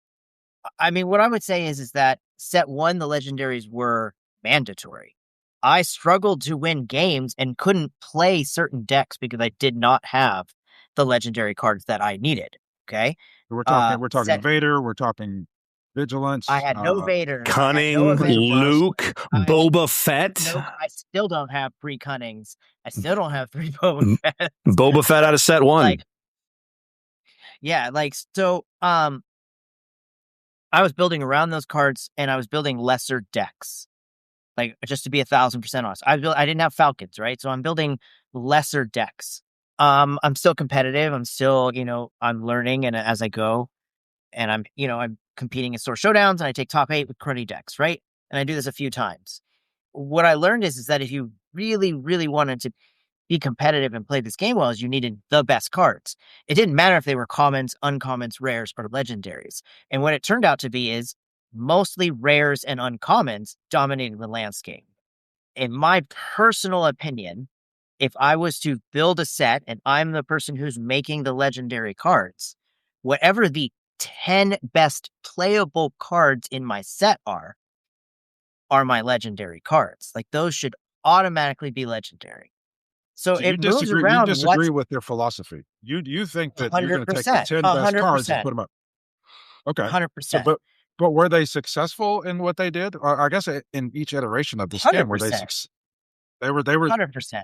Speaker 3: I mean, what I would say is that set 1, the legendaries were mandatory. I struggled to win games and couldn't play certain decks because I did not have the legendary cards that I needed. Okay,
Speaker 2: We're talking Vader. We're talking Vigilance.
Speaker 3: I had no Vader,
Speaker 1: Cunning, Luke, Boba Fett.
Speaker 3: Nope, I still don't have 3 Cunnings. I still don't have 3 Boba Fett.
Speaker 1: Boba Fett out of set 1.
Speaker 3: So I was building around those cards, and I was building lesser decks. Like, just to be 1,000% honest, I didn't have Falcons, right? So I'm building lesser decks. I'm still competitive. I'm still, I'm learning, and as I go, and I'm competing in store showdowns, and I take top 8 with cruddy decks, right? And I do this a few times. What I learned is that if you really, really wanted to be competitive and play this game well, is you needed the best cards. It didn't matter if they were commons, uncommons, rares, or legendaries. And what it turned out to be is mostly rares and uncommons dominating the landscape. In my personal opinion, if I was to build a set and I'm the person who's making the legendary cards, whatever the 10 best playable cards in my set are my legendary cards. Like, those should automatically be legendary. So it moves around.
Speaker 2: You disagree with their philosophy. You think that you're going to take the 10 best cards and put them up. Okay.
Speaker 3: 100%.
Speaker 2: So, but were they successful in what they did? Or I guess in each iteration of this game, were they? They were 100%.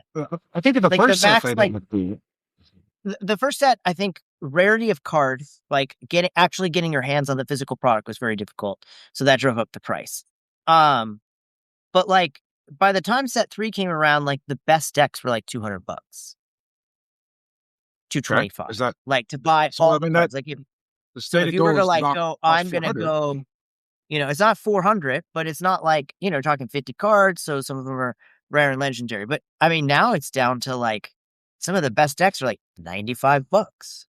Speaker 2: I think in the first set they didn't do.
Speaker 3: The first set, I think, rarity of cards, like getting your hands on the physical product, was very difficult. So that drove up the price. But like, by the time set 3 came around, like, the best decks were like $200, $225.
Speaker 2: Is that
Speaker 3: like to buy all? Cards. Like, if you were to go, I'm gonna go. It's not 400, but it's not like talking 50 cards. So some of them are rare and legendary. But I mean, now it's down to like some of the best decks are like $95.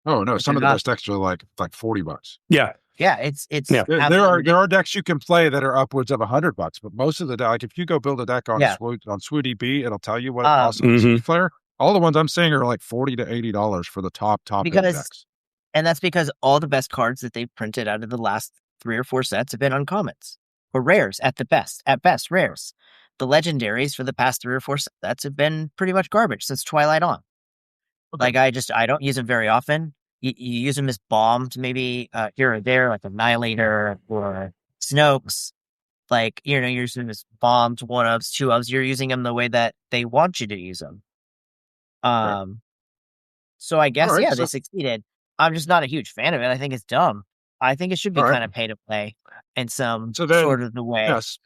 Speaker 2: Oh no, some of the best decks are like $40.
Speaker 1: Yeah.
Speaker 3: Yeah, it's
Speaker 2: there are decks you can play that are upwards of $100, but most of the like if you go build a deck on Swooty B, it'll tell you what it costs on player. All the ones I'm seeing are like $40 to $80 for the top decks.
Speaker 3: And that's because all the best cards that they've printed out of the last 3 or 4 sets have been uncommons or rares at best rares. The legendaries for the past 3 or 4 sets have been pretty much garbage since Twilight on. Okay. Like, I don't use them very often. You use them as bombs, maybe here or there, like Annihilator or Snokes. Like, you're using them as bombs, 1-ofs, 2-ofs. You're using them the way that they want you to use them. So I guess, they succeeded. I'm just not a huge fan of it. I think it's dumb. I think it should be kind of pay to play in some sort of the way.
Speaker 2: Yes.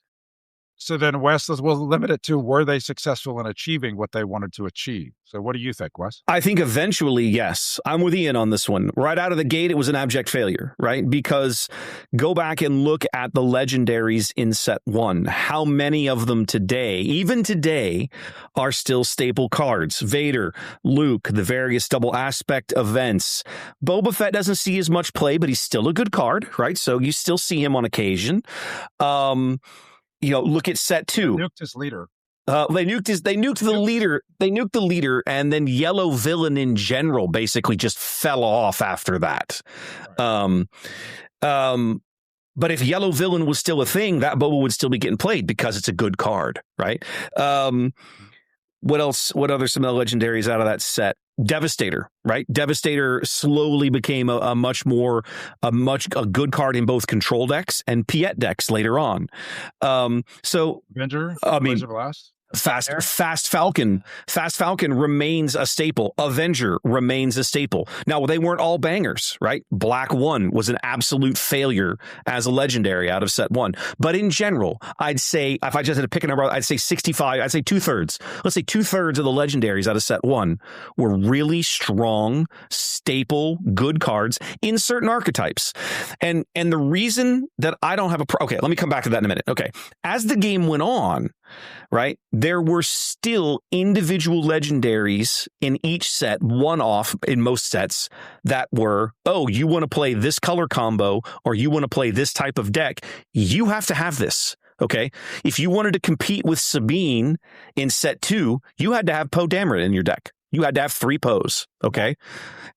Speaker 2: So then, Wes, we'll limit it to, were they successful in achieving what they wanted to achieve? So what do you think, Wes?
Speaker 1: I think eventually, yes. I'm with Ian on this one. Right out of the gate, it was an abject failure, right? Because go back and look at the legendaries in set 1. How many of them today, even today, are still staple cards? Vader, Luke, the various double aspect events. Boba Fett doesn't see as much play, but he's still a good card, right? So you still see him on occasion. Look at set 2.
Speaker 2: They nuked his leader.
Speaker 1: They nuked the leader. They nuked the leader, and then Yellow Villain in general basically just fell off after that. Right. But if Yellow Villain was still a thing, that Boba would still be getting played because it's a good card, right? What else? What other some of the legendaries out of that set? Devastator, right? Devastator slowly became a good card in both control decks and Piet decks later on.
Speaker 2: Avenger, Blast.
Speaker 1: Fast Falcon remains a staple. Avenger remains a staple. Now, they weren't all bangers, right? Black One was an absolute failure as a legendary out of set 1. But in general, I'd say, if I just had to pick a number, I'd say 65, I'd say 2/3. Let's say 2/3 of the legendaries out of set 1 were really strong, staple, good cards in certain archetypes. And the reason that I don't have okay, let me come back to that in a minute. Okay. As the game went on, right,
Speaker 4: there were still individual legendaries in each set, one-off in most sets, that were, oh, you want to play this color combo or you want to play this type of deck, you have to have this. Okay, if you wanted to compete with Sabine in set 2, you had to have Poe Dameron in your deck. You had to have 3 Poes. Okay,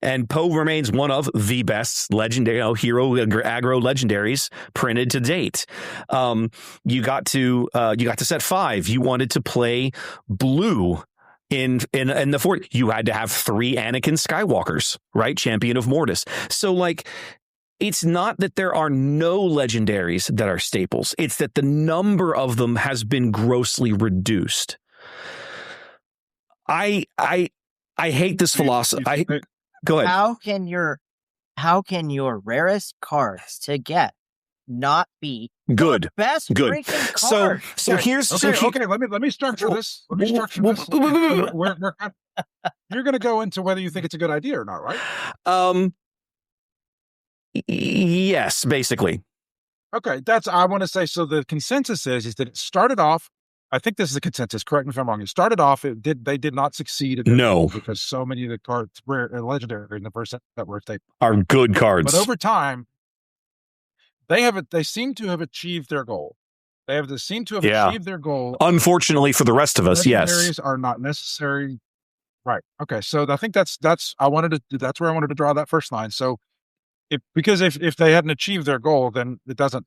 Speaker 4: and Poe remains one of the best legendary hero aggro legendaries printed to date. You got to set 5. You wanted to play blue in the fort. You had to have 3 Anakin Skywalkers, right? Champion of Mortis. So like, it's not that there are no legendaries that are staples. It's that the number of them has been grossly reduced. I hate this philosophy. Go ahead.
Speaker 3: How can your rarest cards to get not be
Speaker 4: good?
Speaker 3: The best
Speaker 4: good.
Speaker 3: Freaking card?
Speaker 4: So here's
Speaker 2: okay. Let me structure this. You're going to go into whether you think it's a good idea or not, right?
Speaker 4: Yes, basically.
Speaker 2: Okay, I want to say, so the consensus is that it started off, I think this is the consensus, correct me if I'm wrong, it started off, they did not succeed.
Speaker 4: No.
Speaker 2: Because so many of the cards were legendary in the first set that were staples.
Speaker 4: Are good cards.
Speaker 2: But over time, they seem to have achieved their goal. Seem to have achieved their goal.
Speaker 4: Unfortunately for the rest of us, yes.
Speaker 2: Legendaries are not necessary. Right. Okay, so I think that's where I wanted to draw that first line. So if they hadn't achieved their goal, then it doesn't,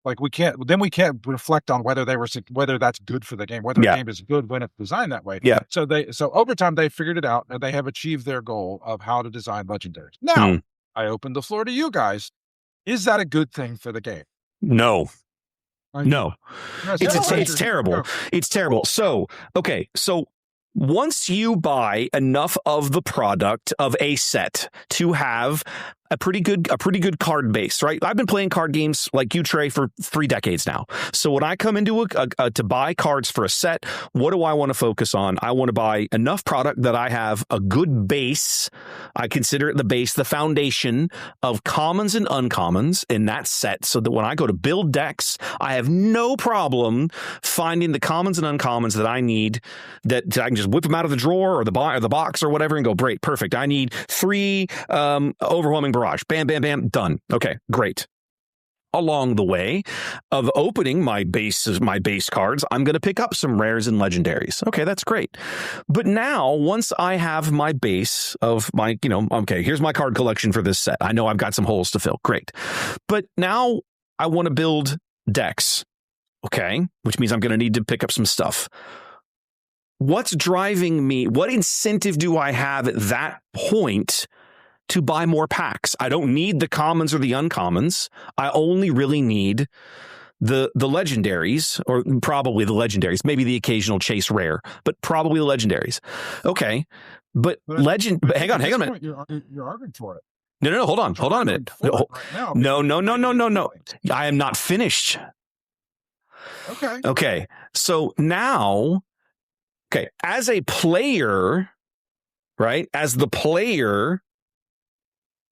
Speaker 2: like, we can't reflect on whether that's good for the game, whether the game is good when it's designed that way.
Speaker 4: Yeah.
Speaker 2: So over time they figured it out and they have achieved their goal of how to design legendaries. Now, I open the floor to you guys. Is that a good thing for the game?
Speaker 4: No. No.
Speaker 2: It's
Speaker 4: terrible. It's terrible. So, okay. So once you buy enough of the product of a set to have a pretty good card base, right? I've been playing card games like you, Trey, for 3 decades now. So when I come into to buy cards for a set, what do I want to focus on? I want to buy enough product that I have a good base. I consider it the base, the foundation of commons and uncommons in that set, so that when I go to build decks, I have no problem finding the commons and uncommons that I need, that I can just whip them out of the drawer or the box or whatever and go, great, perfect. I need 3 overwhelming barrage. Bam, bam, bam, done. Okay, great. Along the way of opening my base cards, I'm going to pick up some rares and legendaries. Okay, that's great. But now, once I have my base of my, okay, here's my card collection for this set. I know I've got some holes to fill. Great. But now I want to build decks. Okay, which means I'm going to need to pick up some stuff. What's driving me? What incentive do I have at that point to buy more packs? I don't need the commons or the uncommons. I only really need the legendaries, or probably the legendaries, maybe the occasional chase rare, but probably the legendaries. Okay. But hang on a minute.
Speaker 2: You're arguing for it.
Speaker 4: No, hold on a minute. No. I am not finished. Okay. So now, as a player, right? As the player,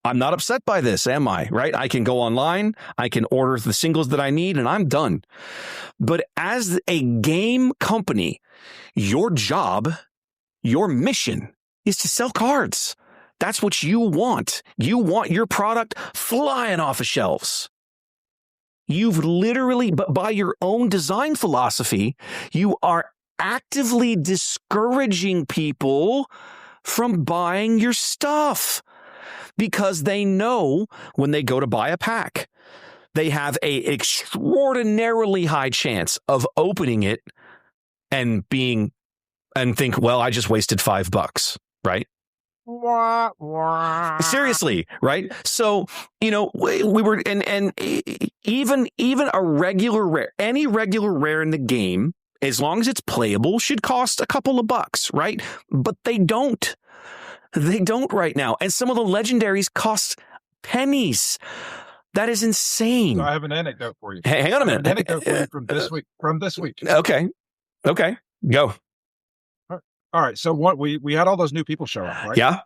Speaker 4: I'm not upset by this, am I? Right? I can go online, I can order the singles that I need, and I'm done. But as a game company, your job, your mission is to sell cards. That's what you want. You want your product flying off of shelves. You've literally, but by your own design philosophy, you are actively discouraging people from buying your stuff, because they know when they go to buy a pack, they have an extraordinarily high chance of opening it and think, well, I just wasted $5, right? Seriously, right? So, we were, and even a regular rare, any regular rare in the game, as long as it's playable, should cost a couple of bucks, right? But they don't. They don't right now. And some of the legendaries cost pennies. That is insane.
Speaker 2: So I have an anecdote for you.
Speaker 4: Hang on a minute.
Speaker 2: An anecdote for you from this week.
Speaker 4: Okay. Go.
Speaker 2: All right. So what we had all those new people show up, right?
Speaker 4: Yeah.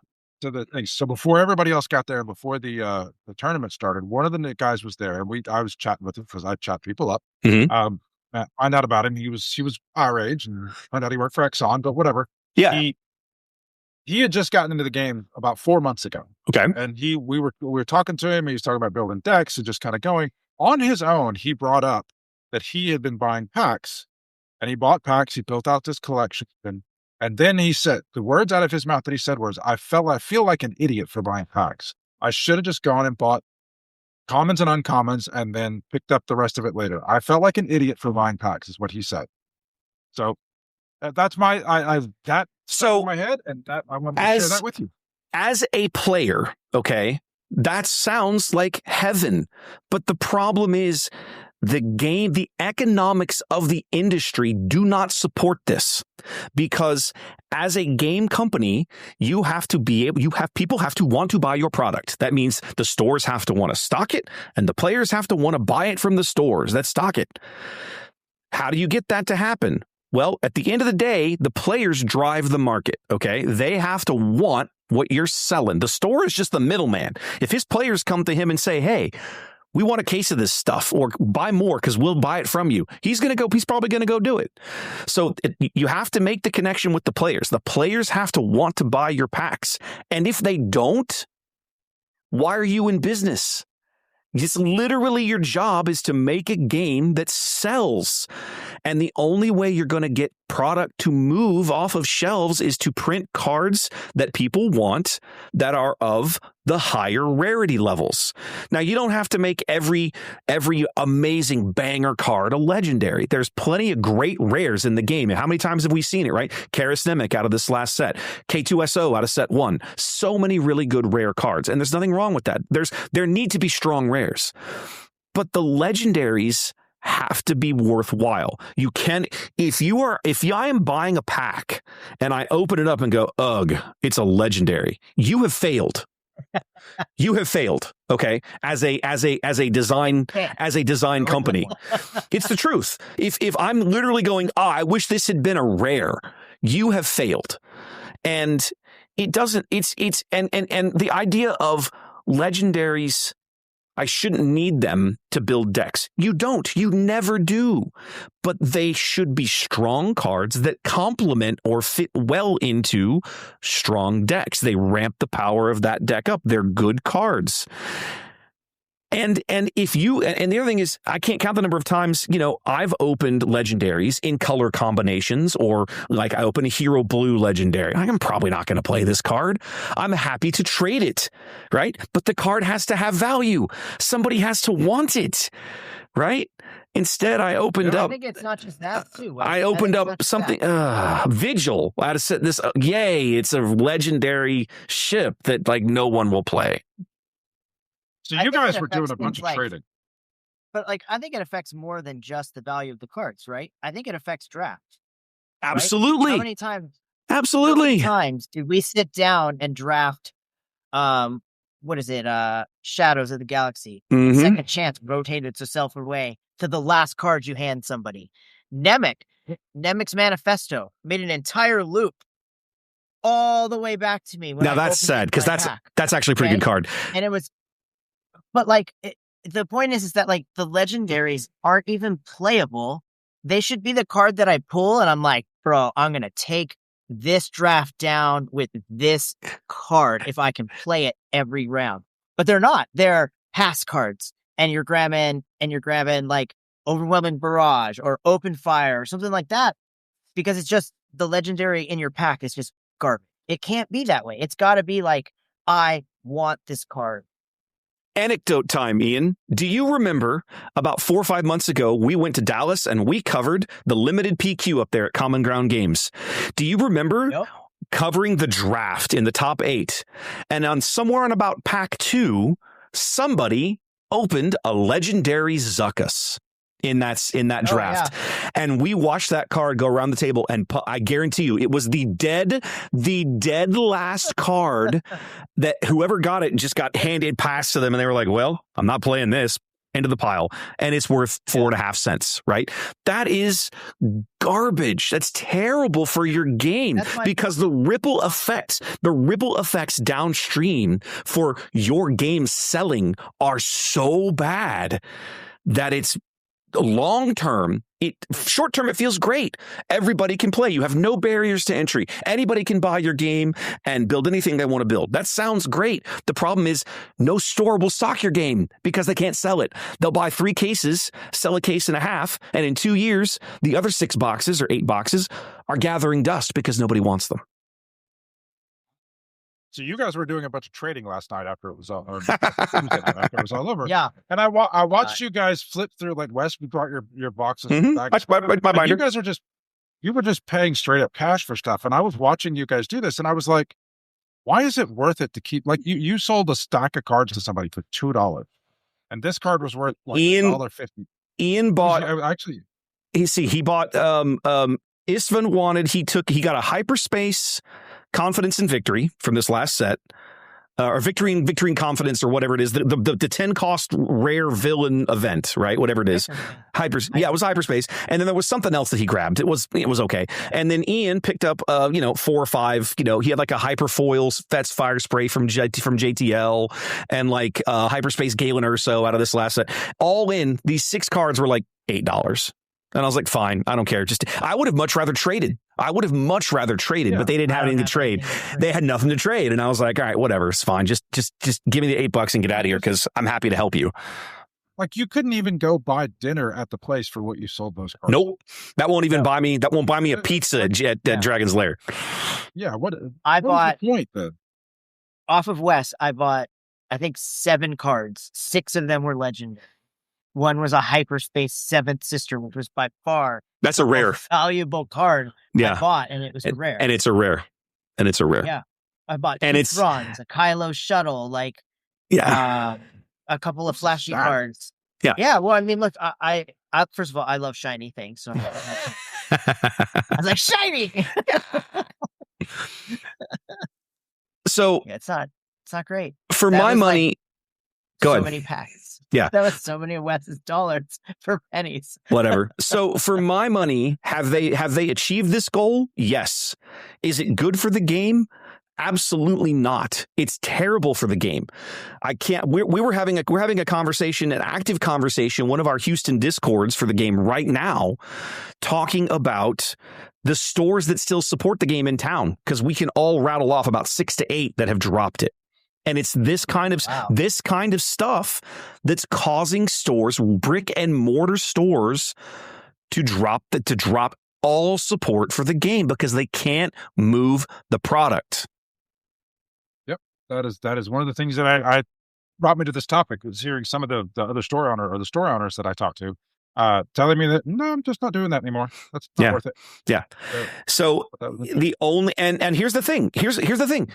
Speaker 2: So before everybody else got there, before the tournament started, one of the guys was there, and I was chatting with him because I chat people up.
Speaker 4: Mm-hmm.
Speaker 2: find out about him. He was our age, and find out he worked for Exxon, but whatever.
Speaker 4: Yeah.
Speaker 2: He had just gotten into the game about 4 months ago.
Speaker 4: Okay.
Speaker 2: And we were talking to him. He was talking about building decks and just kind of going on his own. He brought up that he had been buying packs, and he bought packs. He built out this collection, and then he said the words out of his mouth that he said was, I feel like an idiot for buying packs. I should have just gone and bought commons and uncommons and then picked up the rest of it later. I felt like an idiot for buying packs is what he said. So that's my, that
Speaker 4: So
Speaker 2: in my head, and that I want to share that with you.
Speaker 4: As a player, okay, that sounds like heaven. But the problem is the economics of the industry do not support this, because as a game company, people have to want to buy your product. That means the stores have to want to stock it, and the players have to want to buy it from the stores that stock it. How do you get that to happen? Well, at the end of the day, the players drive the market, okay? They have to want what you're selling. The store is just the middleman. If his players come to him and say, hey, we want a case of this stuff, or buy more because we'll buy it from you, he's probably going to go do it. So you have to make the connection with the players. The players have to want to buy your packs. And if they don't, why are you in business? It's literally your job is to make a game that sells. And the only way you're going to get product to move off of shelves is to print cards that people want that are of the higher rarity levels. Now, you don't have to make every amazing banger card a legendary. There's plenty of great rares in the game. How many times have we seen it, right? Karasnemic out of this last set, K2SO out of set 1. So many really good rare cards, and there's nothing wrong with that. There need to be strong rares. But the legendaries have to be worthwhile. You can, if I am buying a pack and I open it up and go, ugh, it's a legendary, you have failed. You have failed, okay? As a design company. It's the truth. If I'm literally going, I wish this had been a rare, you have failed. And it doesn't, and the idea of legendaries, I shouldn't need them to build decks. You don't. You never do. But they should be strong cards that complement or fit well into strong decks. They ramp the power of that deck up. They're good cards. And the other thing is, I can't count the number of times, I've opened legendaries in color combinations, or like I open a hero blue legendary. I'm probably not going to play this card. I'm happy to trade it, right? But the card has to have value. Somebody has to want it, right? Instead, I opened up.
Speaker 3: I think it's not just that too.
Speaker 4: I opened up something. Vigil. I had to set this. Yay! It's a legendary ship that like no one will play.
Speaker 2: So you guys were doing a bunch of trading.
Speaker 3: But I think it affects more than just the value of the cards, right? I think it affects draft.
Speaker 4: Absolutely.
Speaker 3: Right? How many times?
Speaker 4: Absolutely.
Speaker 3: How many times did we sit down and draft? What is it? Shadows of the Galaxy.
Speaker 4: Mm-hmm.
Speaker 3: Second Chance rotated itself away to the last card you hand somebody. Nemec's Manifesto made an entire loop all the way back to me.
Speaker 4: Now that's sad, because that's actually a pretty good card.
Speaker 3: And it was. But the point is that the legendaries aren't even playable. They should be the card that I pull and I'm like, bro, I'm going to take this draft down with this card if I can play it every round. But they're not. They're pass cards, and you're grabbing like Overwhelming Barrage or Open Fire or something like that, because it's just the legendary in your pack is just garbage. It can't be that way. It's got to be like, I want this card.
Speaker 4: Anecdote time, Ian. Do you remember about 4 or 5 months ago, we went to Dallas and we covered the limited PQ up there at Common Ground Games? Do you remember covering the draft in the top 8? And somewhere on about pack 2, somebody opened a legendary Zuckuss in that draft. Yeah. And we watched that card go around the table, and I guarantee you it was the dead last card that whoever got it just got passed to them, and they were like, well, I'm not playing this, into the pile, and it's worth 4.5 cents, right? That is garbage. That's terrible for your game, because the ripple effects downstream for your game selling are so bad that it's long term, short term, it feels great. Everybody can play. You have no barriers to entry. Anybody can buy your game and build anything they want to build. That sounds great. The problem is no store will stock your game because they can't sell it. They'll buy 3 cases, sell a case and a half, and in 2 years, the other 6 boxes or 8 boxes are gathering dust because nobody wants them.
Speaker 2: So you guys were doing a bunch of trading last night after it was all, or after it was all over.
Speaker 3: Yeah.
Speaker 2: And I watched you guys flip through, like, Wes, you brought your boxes back.
Speaker 4: My
Speaker 2: And
Speaker 4: binder.
Speaker 2: you guys are you were just paying straight up cash for stuff. And I was watching you guys do this, and I was like, why is it worth it to keep, like, you sold a stack of cards to somebody for $2, and this card was worth like $1.50.
Speaker 4: Ian bought,
Speaker 2: actually,
Speaker 4: he bought, Istvan wanted, he got a hyperspace confidence and victory from this last set, or victory and confidence, or whatever it is, the 10 cost rare villain event, right? Whatever it is. It was hyperspace. And then there was something else that he grabbed. It was okay. And then Ian picked up 4 or 5, he had like a hyperfoil Fetch fire spray from JTL, and like hyperspace Galen Urso out of this last set. All in, these 6 cards were like $8. And I was like, fine, I don't care. I would have much rather traded. But they didn't have anything to trade. They had nothing to trade. And I was like, all right, whatever, it's fine. Just give me the $8 and get out of here, because I'm happy to help you.
Speaker 2: like, you couldn't even go buy dinner at the place for what you sold those cards.
Speaker 4: Nope. That won't buy me a pizza at Dragon's Lair.
Speaker 2: Yeah. What
Speaker 3: the
Speaker 2: point then?
Speaker 3: Off of Wes, I bought, I think, 7 cards. 6 of them were legendary. One was a hyperspace 7th sister, which was by far
Speaker 4: that's a rare,
Speaker 3: valuable card I bought, and it was rare.
Speaker 4: And it's a rare.
Speaker 3: Yeah. I bought 2 Thrawns, a Kylo shuttle, a couple of flashy cards.
Speaker 4: Yeah.
Speaker 3: Yeah. Well, I mean, look, I first of all, I love shiny things. So I was like, shiny.
Speaker 4: So
Speaker 3: yeah, it's not great.
Speaker 4: For my money, go ahead.
Speaker 3: So many packs.
Speaker 4: Yeah.
Speaker 3: That was so many Wes's dollars for pennies.
Speaker 4: Whatever. So for my money, have they achieved this goal? Yes. Is it good for the game? Absolutely not. It's terrible for the game. I can't. We're having a conversation, an active conversation, one of our Houston Discords for the game right now, talking about the stores that still support the game in town, because we can all rattle off about 6 to 8 that have dropped it. And it's this kind of stuff that's causing stores, brick and mortar stores, to drop all support for the game because they can't move the product.
Speaker 2: Yep, that is one of the things that I brought me to this topic, was hearing some of the other store owner or the store owners that I talked to telling me that, no, I'm just not doing that anymore. That's not worth it.
Speaker 4: Yeah. So the only and here's the thing. Here's the thing.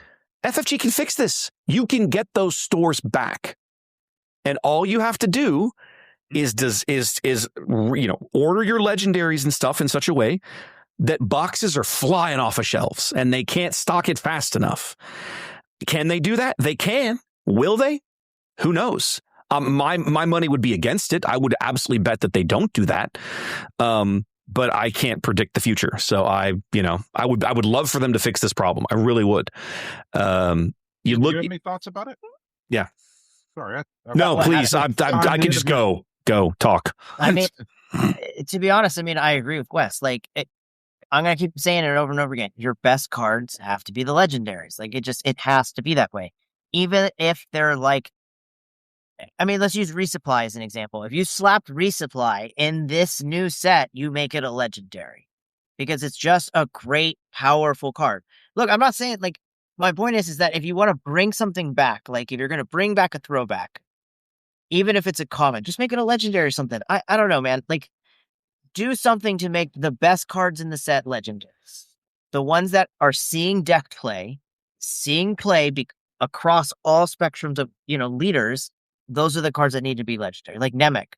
Speaker 4: FFG can fix this. You can get those stores back, and all you have to do is order your legendaries and stuff in such a way that boxes are flying off of shelves and they can't stock it fast enough. Can they do that? They can. Will they? Who knows? My money would be against it. I would absolutely bet that they don't do that. But I can't predict the future. So I would love for them to fix this problem. I really would.
Speaker 2: Do you have any thoughts about it?
Speaker 4: Yeah.
Speaker 2: Sorry.
Speaker 4: No, please. I can just go talk.
Speaker 3: I mean, to be honest, I agree with Wes. I'm going to keep saying it over and over again. Your best cards have to be the legendaries. It has to be that way. Even if they're let's use Resupply as an example. If you slapped Resupply in this new set, you make it a legendary because it's just a great, powerful card. Look, I'm not saying, my point is that if you want to bring something back, if you're going to bring back a throwback, even if it's a common, just make it a legendary or something. I don't know, man. Do something to make the best cards in the set legendaries. The ones that are seeing deck play, across all spectrums of, leaders. Those are the cards that need to be legendary. Like Nemec,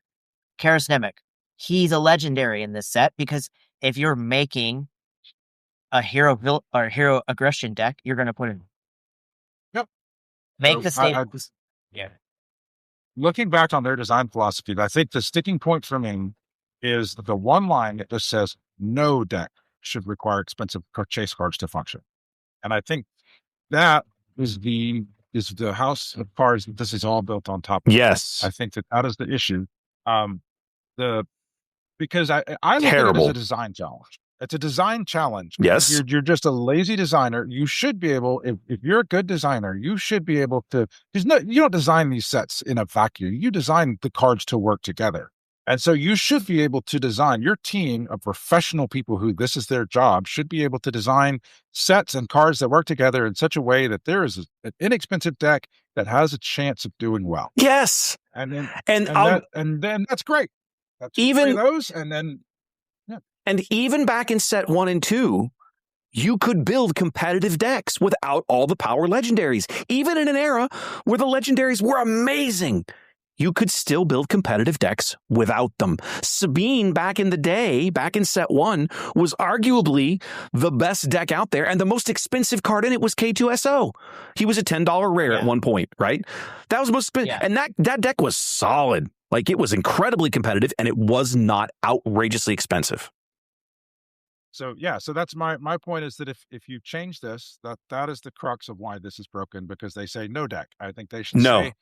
Speaker 3: Karis Nemec. He's a legendary in this set because if you're making a hero aggression deck, you're going to put in.
Speaker 2: Yep.
Speaker 3: Make the staples. Yeah.
Speaker 2: Looking back on their design philosophy, I think the sticking point for me is the one line that just says no deck should require expensive chase cards to function. And I think that is the house of cards that this is all built on top of.
Speaker 4: Yes.
Speaker 2: I think that is the issue. The because I look at it
Speaker 4: Terrible.
Speaker 2: as a design challenge. It's a design challenge.
Speaker 4: Yes.
Speaker 2: You're just a lazy designer. You should be able, if you're a good designer, you should be able to, because you don't design these sets in a vacuum. You design the cards to work together. And so you should be able to design, your team of professional people who this is their job should be able to design sets and cards that work together in such a way that there is an inexpensive deck that has a chance of doing well.
Speaker 4: Yes.
Speaker 2: And then
Speaker 4: And
Speaker 2: then that's great. That's
Speaker 4: even
Speaker 2: those, and then
Speaker 4: And even back in set 1 and 2, you could build competitive decks without all the power legendaries. Even in an era where the legendaries were amazing, you could still build competitive decks without them. Sabine, back in the day, back in set 1, was arguably the best deck out there, and the most expensive card in it was K2SO. He was a $10 rare at one point, right? That was the most expensive, and that deck was solid. Like, it was incredibly competitive, and it was not outrageously expensive.
Speaker 2: So that's my point, is that if you change this, that is the crux of why this is broken, because they say no deck. I think they should say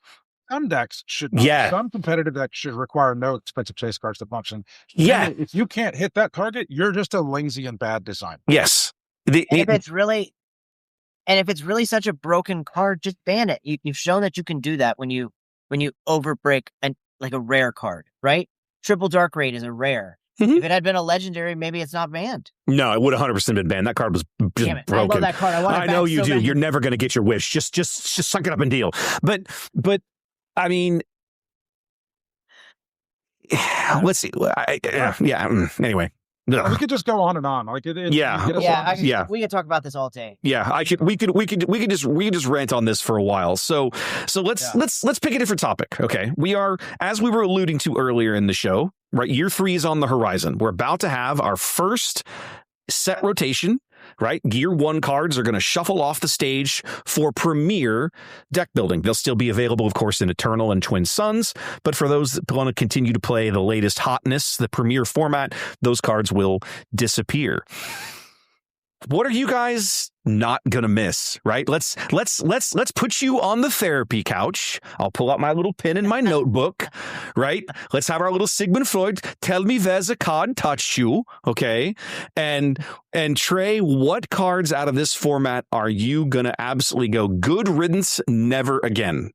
Speaker 2: some decks should not. Some competitive decks should require no expensive chase cards to function. And if you can't hit that target, you're just a lazy and bad designer.
Speaker 4: Yes.
Speaker 3: If it's really such a broken card, just ban it. You've shown that you can do that when you overbreak like a rare card, right? Triple Dark Raid is a rare.
Speaker 4: Mm-hmm.
Speaker 3: If it had been a legendary, maybe it's not banned.
Speaker 4: No, it would 100% been banned. That card was just
Speaker 3: Damn it.
Speaker 4: broken.
Speaker 3: I love that card.
Speaker 4: I know you do. You're never going to get your wish. Just suck it up and deal. But I mean, let's see. Anyway.
Speaker 2: We could just go on and on. Like
Speaker 3: we could talk about this all day.
Speaker 4: Yeah, we could just rant on this for a while. So let's pick a different topic. Okay, we are, as we were alluding to earlier in the show, right? Year 3 is on the horizon. We're about to have our first set rotation. Right? Gear 1 cards are going to shuffle off the stage for Premier deck building. They'll still be available, of course, in Eternal and Twin Suns, but for those that want to continue to play the latest hotness, the Premier format, those cards will disappear. What are you guys not gonna miss, right? Let's put you on the therapy couch. I'll pull out my little pen and my notebook, right? Let's have our little Sigmund Freud. Tell me there's a card touched you, okay? And Trey, what cards out of this format are you gonna absolutely go good riddance, never again?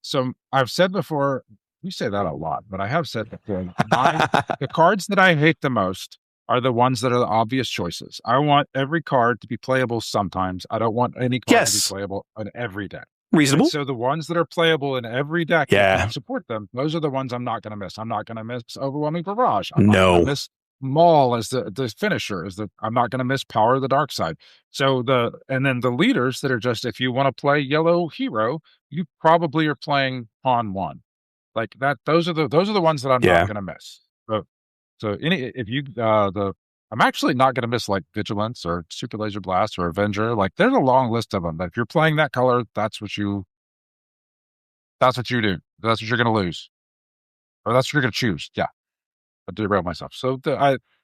Speaker 2: So I've said before, you say that a lot, but I have said before, the cards that I hate the most are the ones that are the obvious choices. I want every card to be playable sometimes. I don't want any card to be playable on every deck.
Speaker 4: Reasonable.
Speaker 2: And so the ones that are playable in every deck, that support them, those are the ones I'm not going to miss. I'm not going to miss Overwhelming Barrage. I'm not going to miss Maul as the finisher. I'm not going to miss Power of the Dark Side. So and then the leaders that are just, if you want to play Yellow Hero, you probably are playing Pawn 1. Like that. Those are the ones that I'm not going to miss. So I'm actually not going to miss like Vigilance or Super Laser Blast or Avenger. Like there's a long list of them. But if you're playing that color, that's what you do. That's what you're going to lose, or that's what you're going to choose. Yeah, I derailed myself. So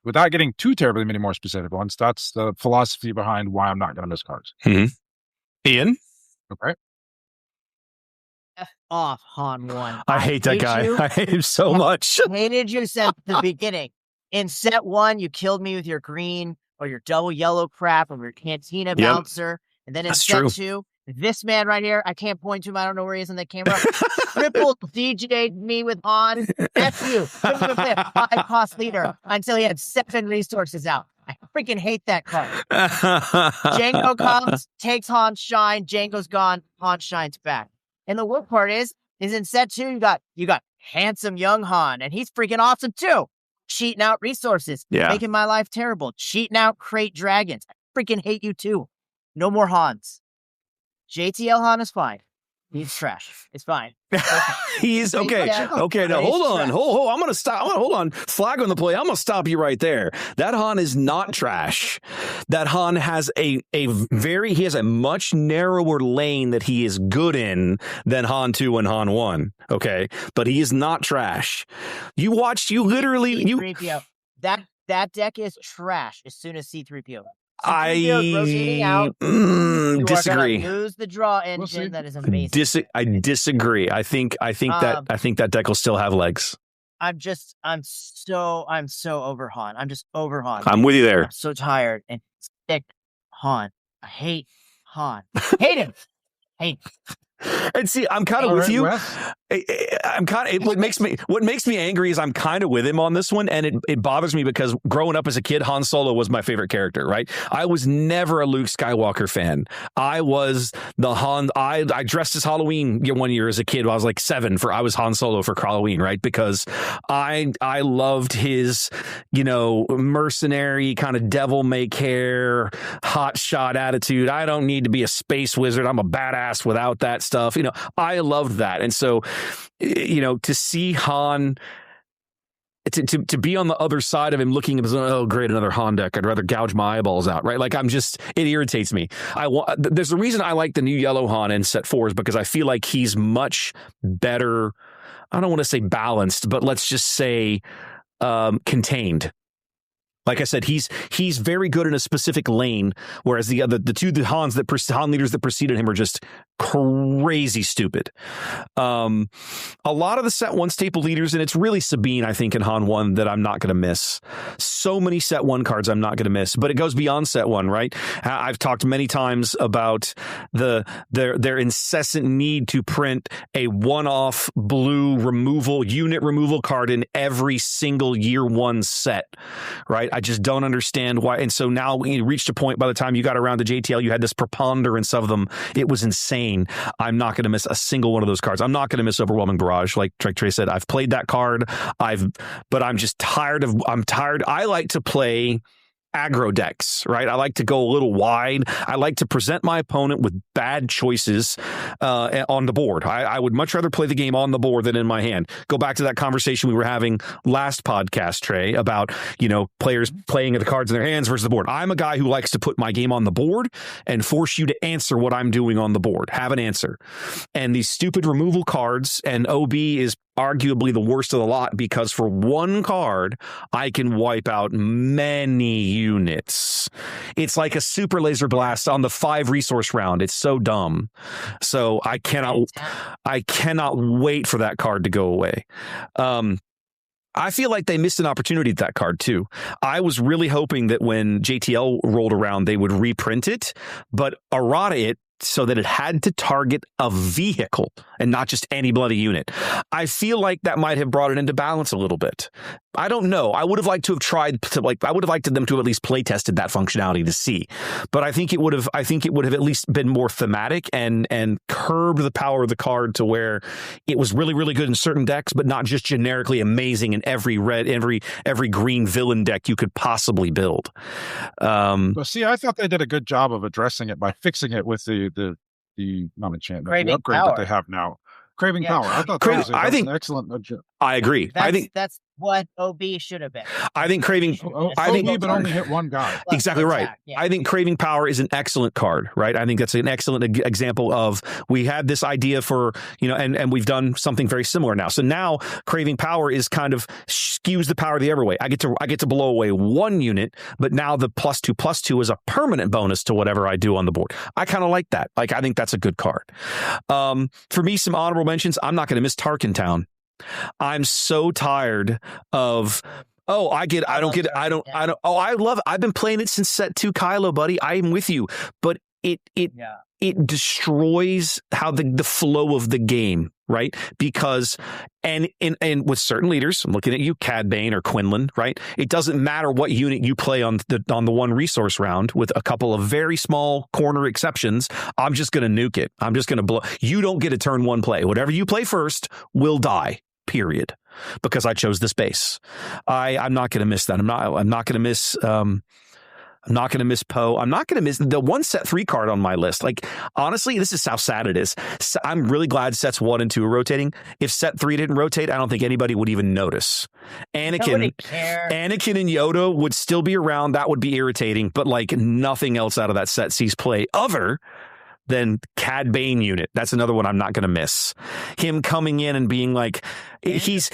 Speaker 2: without getting too terribly many more specific ones, that's the philosophy behind why I'm not going to miss cards.
Speaker 4: Mm-hmm. Ian,
Speaker 2: okay.
Speaker 3: F off, Han 1.
Speaker 4: I hate that guy. I hate him so much.
Speaker 3: Hated you since the beginning. In set 1, you killed me with your green or your double yellow crap or your Cantina bouncer. And then in set 2, this man right here, I can't point to him. I don't know where he is in the camera. Triple DJ'd me with Han. F you. Couldn't play a 5-cost leader until he had 7 resources out. I freaking hate that card. Django comes, takes Han's shine. Django's gone. Han shines back. And the worst part is in set 2, you got handsome young Han, and he's freaking awesome too. Cheating out resources, making my life terrible. Cheating out crate dragons. I freaking hate you too. No more Hans. JTL Han is fine. He's trash. It's fine.
Speaker 4: He's okay. Okay, now hold on. I'm gonna stop. Hold on. Flag on the play. I'm gonna stop you right there. That Han is not trash. That Han has he has a much narrower lane that he is good in than Han 2 and Han 1. Okay, but he is not trash.
Speaker 3: C-3PO. That deck is trash as soon as C-3PO.
Speaker 4: I disagree.
Speaker 3: Lose the draw engine. That is amazing.
Speaker 4: I disagree. I think that deck will still have legs.
Speaker 3: so over Han. I'm just over Han.
Speaker 4: I'm with you there.
Speaker 3: I'm so tired and sick. Han. I hate Han. Hate him. Hate him.
Speaker 4: And see, I'm kind of
Speaker 2: All
Speaker 4: with
Speaker 2: right,
Speaker 4: you.
Speaker 2: Wes.
Speaker 4: I'm kind of what makes me angry is I'm kind of with him on this one, and it bothers me because growing up as a kid, Han Solo was my favorite character. Right? I was never a Luke Skywalker fan. I was the Han. I dressed as Halloween one year as a kid. I was like 7 I was Han Solo for Halloween, right? Because I loved his mercenary kind of devil may care hot shot attitude. I don't need to be a space wizard. I'm a badass without that stuff. I loved that, and so. To see Han, to be on the other side of him looking at him, oh, great, another Han deck. I'd rather gouge my eyeballs out, right? Like it irritates me. There's a reason I like the new yellow Han in set 4 is because I feel like he's much better. I don't want to say balanced, but let's just say contained. Like I said, he's very good in a specific lane, whereas the Han leaders that preceded him are just crazy stupid. A lot of the set 1 staple leaders, and it's really Sabine, I think, in Han 1 that I'm not going to miss. So many set 1 cards I'm not going to miss, but it goes beyond set 1, right? I've talked many times about their incessant need to print a one-off blue unit removal card in every single year 1 set, right? I just don't understand why. And so now we reached a point by the time you got around to JTL, you had this preponderance of them. It was insane. I'm not going to miss a single one of those cards. I'm not going to miss Overwhelming Barrage. Like Trey said, I've played that card. But I'm just tired. I like to play aggro decks, right? I like to go a little wide. I like to present my opponent with bad choices on the board. I would much rather play the game on the board than in my hand. Go back to that conversation we were having last podcast, Trey, about players playing at the cards in their hands versus the board. I'm a guy who likes to put my game on the board and force you to answer what I'm doing on the board. Have an answer. And these stupid removal cards, and OB is arguably the worst of the lot because for one card, I can wipe out many units. It's like a super laser blast on the 5 resource round. It's so dumb. So I cannot wait for that card to go away. I feel like they missed an opportunity at that card too. I was really hoping that when JTL rolled around, they would reprint it, but errata it so that it had to target a vehicle and not just any bloody unit. I feel like that might have brought it into balance a little bit. I don't know. I would have liked to have I would have liked them to have at least play tested that functionality to see. But I think it would have at least been more thematic and curbed the power of the card to where it was really, really good in certain decks, but not just generically amazing in every green villain deck you could possibly build.
Speaker 2: Well, see, I thought they did a good job of addressing it by fixing it with the not enchantment, the upgrade that they have now. Craving Power. I thought that was an excellent.
Speaker 4: I agree.
Speaker 3: That's what OB should have been.
Speaker 4: I think Craving.
Speaker 2: But only hit one guy.
Speaker 4: Exactly right. Yeah. I think Craving Power is an excellent card, right? I think that's an excellent example of we had this idea for and we've done something very similar now. So now Craving Power is kind of skews the power the other way. I get to blow away 1 unit, but now the +2/+2 is a permanent bonus to whatever I do on the board. I kind of like that. Like I think that's a good card. For me, some honorable mentions. I'm not going to miss Tarkin Town. I'm so tired of I've been playing it since set 2 Kylo, buddy. I'm with you. But it destroys how the flow of the game, right? Because and with certain leaders, I'm looking at you, Cad Bane or Quinlan, right? It doesn't matter what unit you play on the 1 resource round, with a couple of very small corner exceptions. I'm just going to nuke it. I'm just going to blow. You don't get a turn 1 play. Whatever you play first will die. Period. Because I chose the space. I'm not going to miss that. I'm not going to miss. I'm not going to miss Poe. I'm not going to miss the 1 set 3 card on my list. Like, honestly, this is how sad it is. I'm really glad sets 1 and 2 are rotating. If set 3 didn't rotate, I don't think anybody would even notice. Anakin and Yoda would still be around. That would be irritating, but like nothing else out of that set sees play other than Cad Bane unit. That's another one I'm not going to miss. Him coming in and being like, he's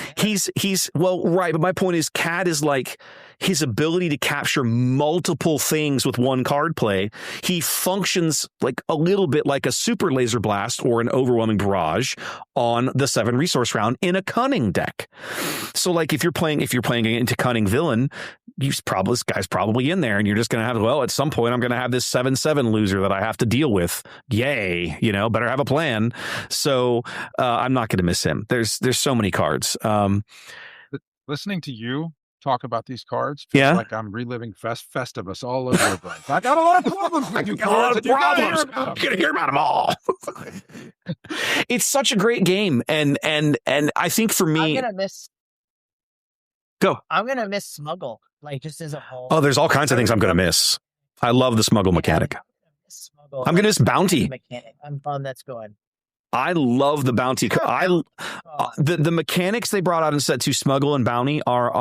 Speaker 4: well, right. But my point is, Cad is like, his ability to capture multiple things with one card play, he functions like a little bit like a super laser blast or an overwhelming barrage on the 7 resource round in a cunning deck. So like if you're playing into cunning villain, this guy's probably in there, and you're just going to have, well, at some point I'm going to have this 7/7 loser that I have to deal with. Yay, better have a plan. So I'm not going to miss him. There's so many cards.
Speaker 2: Listening to you talk about these cards feels like I'm reliving Festivus all over again. I got a lot of problems with you.
Speaker 4: Got a lot of problems. I'm going to hear about them all. It's such a great game, and I think for me,
Speaker 3: I'm gonna miss Smuggle, like just as a whole.
Speaker 4: Oh, there's all kinds of things I'm going to miss. I love the Smuggle mechanic. I'm going to miss Bounty.
Speaker 3: I'm fun that's going.
Speaker 4: I love the Bounty. The mechanics they brought out in set 2, Smuggle and Bounty, are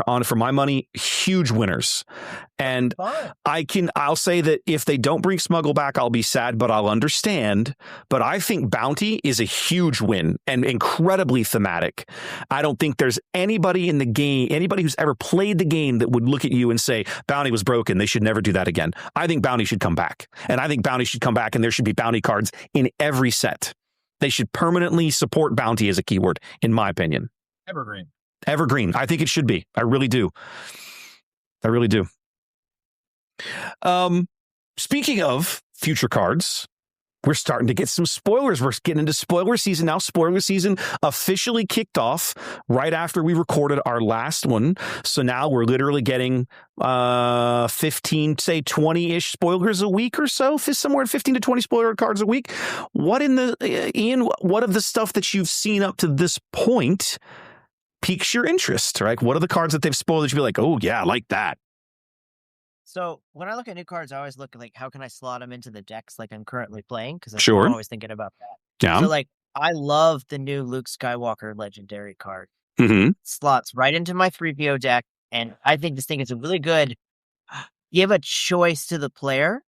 Speaker 4: on, for my money, huge winners. And I'll say that if they don't bring Smuggle back, I'll be sad, but I'll understand. But I think Bounty is a huge win and incredibly thematic. I don't think there's anybody in the game, anybody who's ever played the game, that would look at you and say Bounty was broken. They should never do that again. I think Bounty should come back. And I think Bounty should come back, and there should be Bounty cards in every set. They should permanently support Bounty as a keyword, in my opinion. Evergreen. I think it should be. I really do. Speaking of future cards, we're starting to get some spoilers. We're getting into spoiler season now. Spoiler season officially kicked off right after we recorded our last one. So now we're literally getting 15, say 20-ish spoilers a week or so, somewhere 15 to 20 spoiler cards a week. Ian, what of the stuff that you've seen up to this point piques your interest, right? What are the cards that they've spoiled that you'd be like, oh yeah, I like that?
Speaker 3: So when I look at new cards, I always look at how can I slot them into the decks like I'm currently playing, because I'm always thinking about that.
Speaker 4: Yeah.
Speaker 3: So I love the new Luke Skywalker legendary card.
Speaker 4: Mm-hmm.
Speaker 3: Slots right into my 3PO deck, and I think this thing is a really good. Give a choice to the player,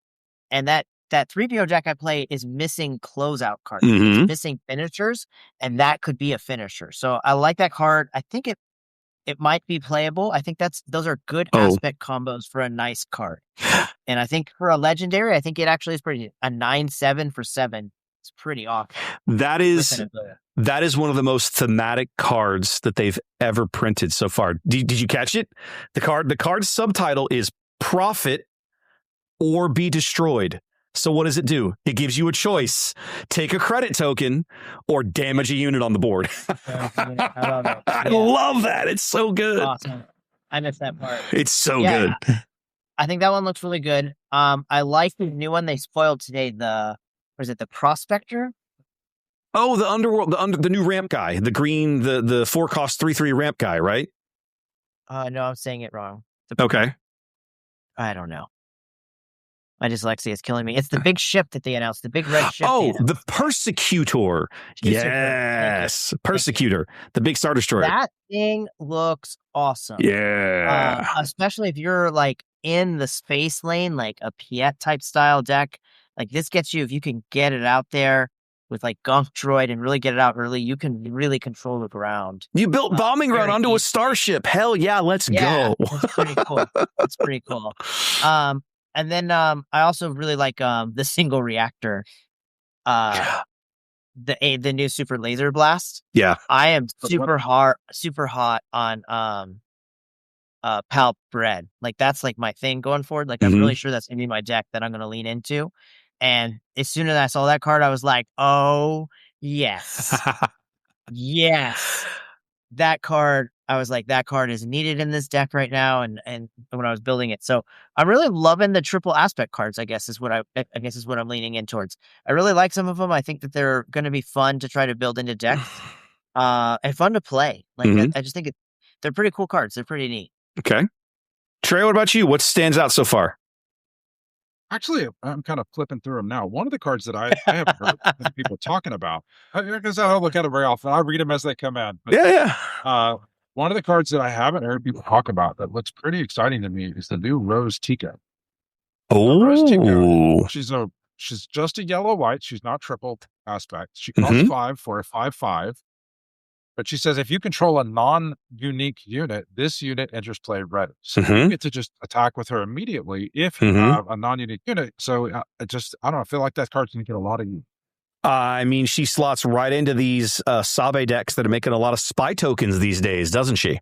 Speaker 3: and that 3PO deck I play is missing closeout cards.
Speaker 4: Mm-hmm.
Speaker 3: It's missing finishers, and that could be a finisher. So I like that card. I think it might be playable. I think those are good aspect combos for a nice card. And I think for a legendary, I think it actually is pretty. A 9/7 for 7. It's pretty awesome.
Speaker 4: That is one of the most thematic cards that they've ever printed so far. Did you catch it? The card's subtitle is Profit or Be Destroyed. So what does it do? It gives you a choice. Take a credit token or damage a unit on the board.
Speaker 3: I love it.
Speaker 4: I love that. It's so good.
Speaker 3: Awesome. I missed that part.
Speaker 4: It's so good.
Speaker 3: I think that one looks really good. I like the new one they spoiled today. The Prospector?
Speaker 4: Oh, the Underworld, the new ramp guy, the green, the 4-cost 3/3 ramp guy, right?
Speaker 3: No, I'm saying it wrong.
Speaker 4: Okay.
Speaker 3: I don't know. My dyslexia is killing me. It's the big ship that they announced, the big red ship.
Speaker 4: Oh, the Persecutor. Yes, Persecutor, the big Star Destroyer.
Speaker 3: That thing looks awesome.
Speaker 4: Yeah.
Speaker 3: Especially if you're in the space lane, like a Piet type style deck. This gets you, if you can get it out there with Gunk Droid and really get it out early, you can really control the ground.
Speaker 4: You built bombing run onto a starship. Hell yeah, let's go.
Speaker 3: It's pretty cool. It's pretty cool. And then I also really like the single reactor, the new Super Laser Blast.
Speaker 4: Yeah,
Speaker 3: I am super hot on Palp Bread. That's my thing going forward. I'm really sure that's gonna be my deck that I'm gonna lean into. And as soon as I saw that card, I was like, oh yes, yes, that card. I was like, that card is needed in this deck right now, and when I was building it. So I'm really loving the triple aspect cards, I guess is what I'm leaning in towards. I really like some of them. I think that they're going to be fun to try to build into decks, and fun to play. I just think they're pretty cool cards. They're pretty neat.
Speaker 4: Okay. Trey, what about you? What stands out so far?
Speaker 2: Actually, I'm kind of flipping through them now. One of the cards that I have heard people talking about, because I don't look at them very often. I read them as they come in. But,
Speaker 4: yeah.
Speaker 2: One of the cards that I haven't heard people talk about that looks pretty exciting to me is the new Rose Tika.
Speaker 4: Oh,
Speaker 2: Rose Tika, she's just a yellow white. She's not triple aspect. She costs 5 for a 5/5. But she says if you control a non-unique unit, this unit enters play red. So
Speaker 4: Mhm.
Speaker 2: you get to just attack with her immediately if you
Speaker 4: Mhm.
Speaker 2: have a non-unique unit. So I don't know. I feel like that card's going to get a lot of use.
Speaker 4: I mean, she slots right into these Sabe decks that are making a lot of spy tokens these days, doesn't she?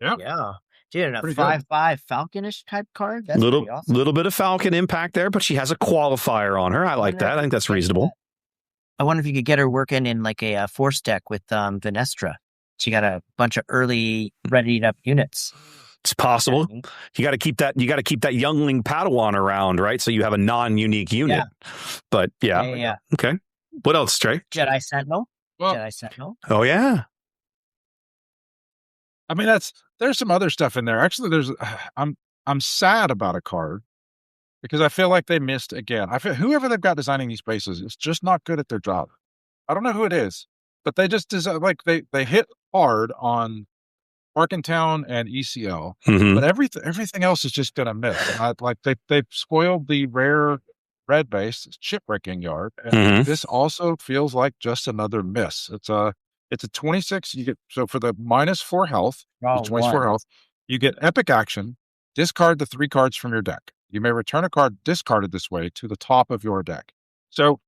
Speaker 3: Yeah. Dude, and a
Speaker 2: Pretty good.
Speaker 3: 5/5 Falconish type card? That's pretty awesome.
Speaker 4: Little bit of Falcon impact there, but she has a qualifier on her. I like that. I think that's reasonable.
Speaker 3: I wonder if you could get her working in like a force deck with Venestra. She got a bunch of early readied up units.
Speaker 4: It's possible. You got to keep that. You got to keep that youngling Padawan around, right? So you have a non-unique unit. But yeah. Okay. What else, Trey?
Speaker 3: Jedi Sentinel.
Speaker 2: Well,
Speaker 3: Jedi Sentinel.
Speaker 4: Oh yeah.
Speaker 2: I mean, there's some other stuff in there. Actually, I'm sad about a card because I feel like they missed again. I feel whoever they've got designing these bases is just not good at their job. I don't know who it is, but they just they hit hard on Arkentown and ECL,
Speaker 4: Mhm.
Speaker 2: but everything else is just gonna miss. They've spoiled the rare red base shipbreaking yard, and
Speaker 4: Mhm.
Speaker 2: this also feels like just another miss. It's a 26. You get so for the -4 health,
Speaker 3: Oh,
Speaker 2: 24 health, you get epic action. Discard the 3 cards from your deck. You may return a card discarded this way to the top of your deck. So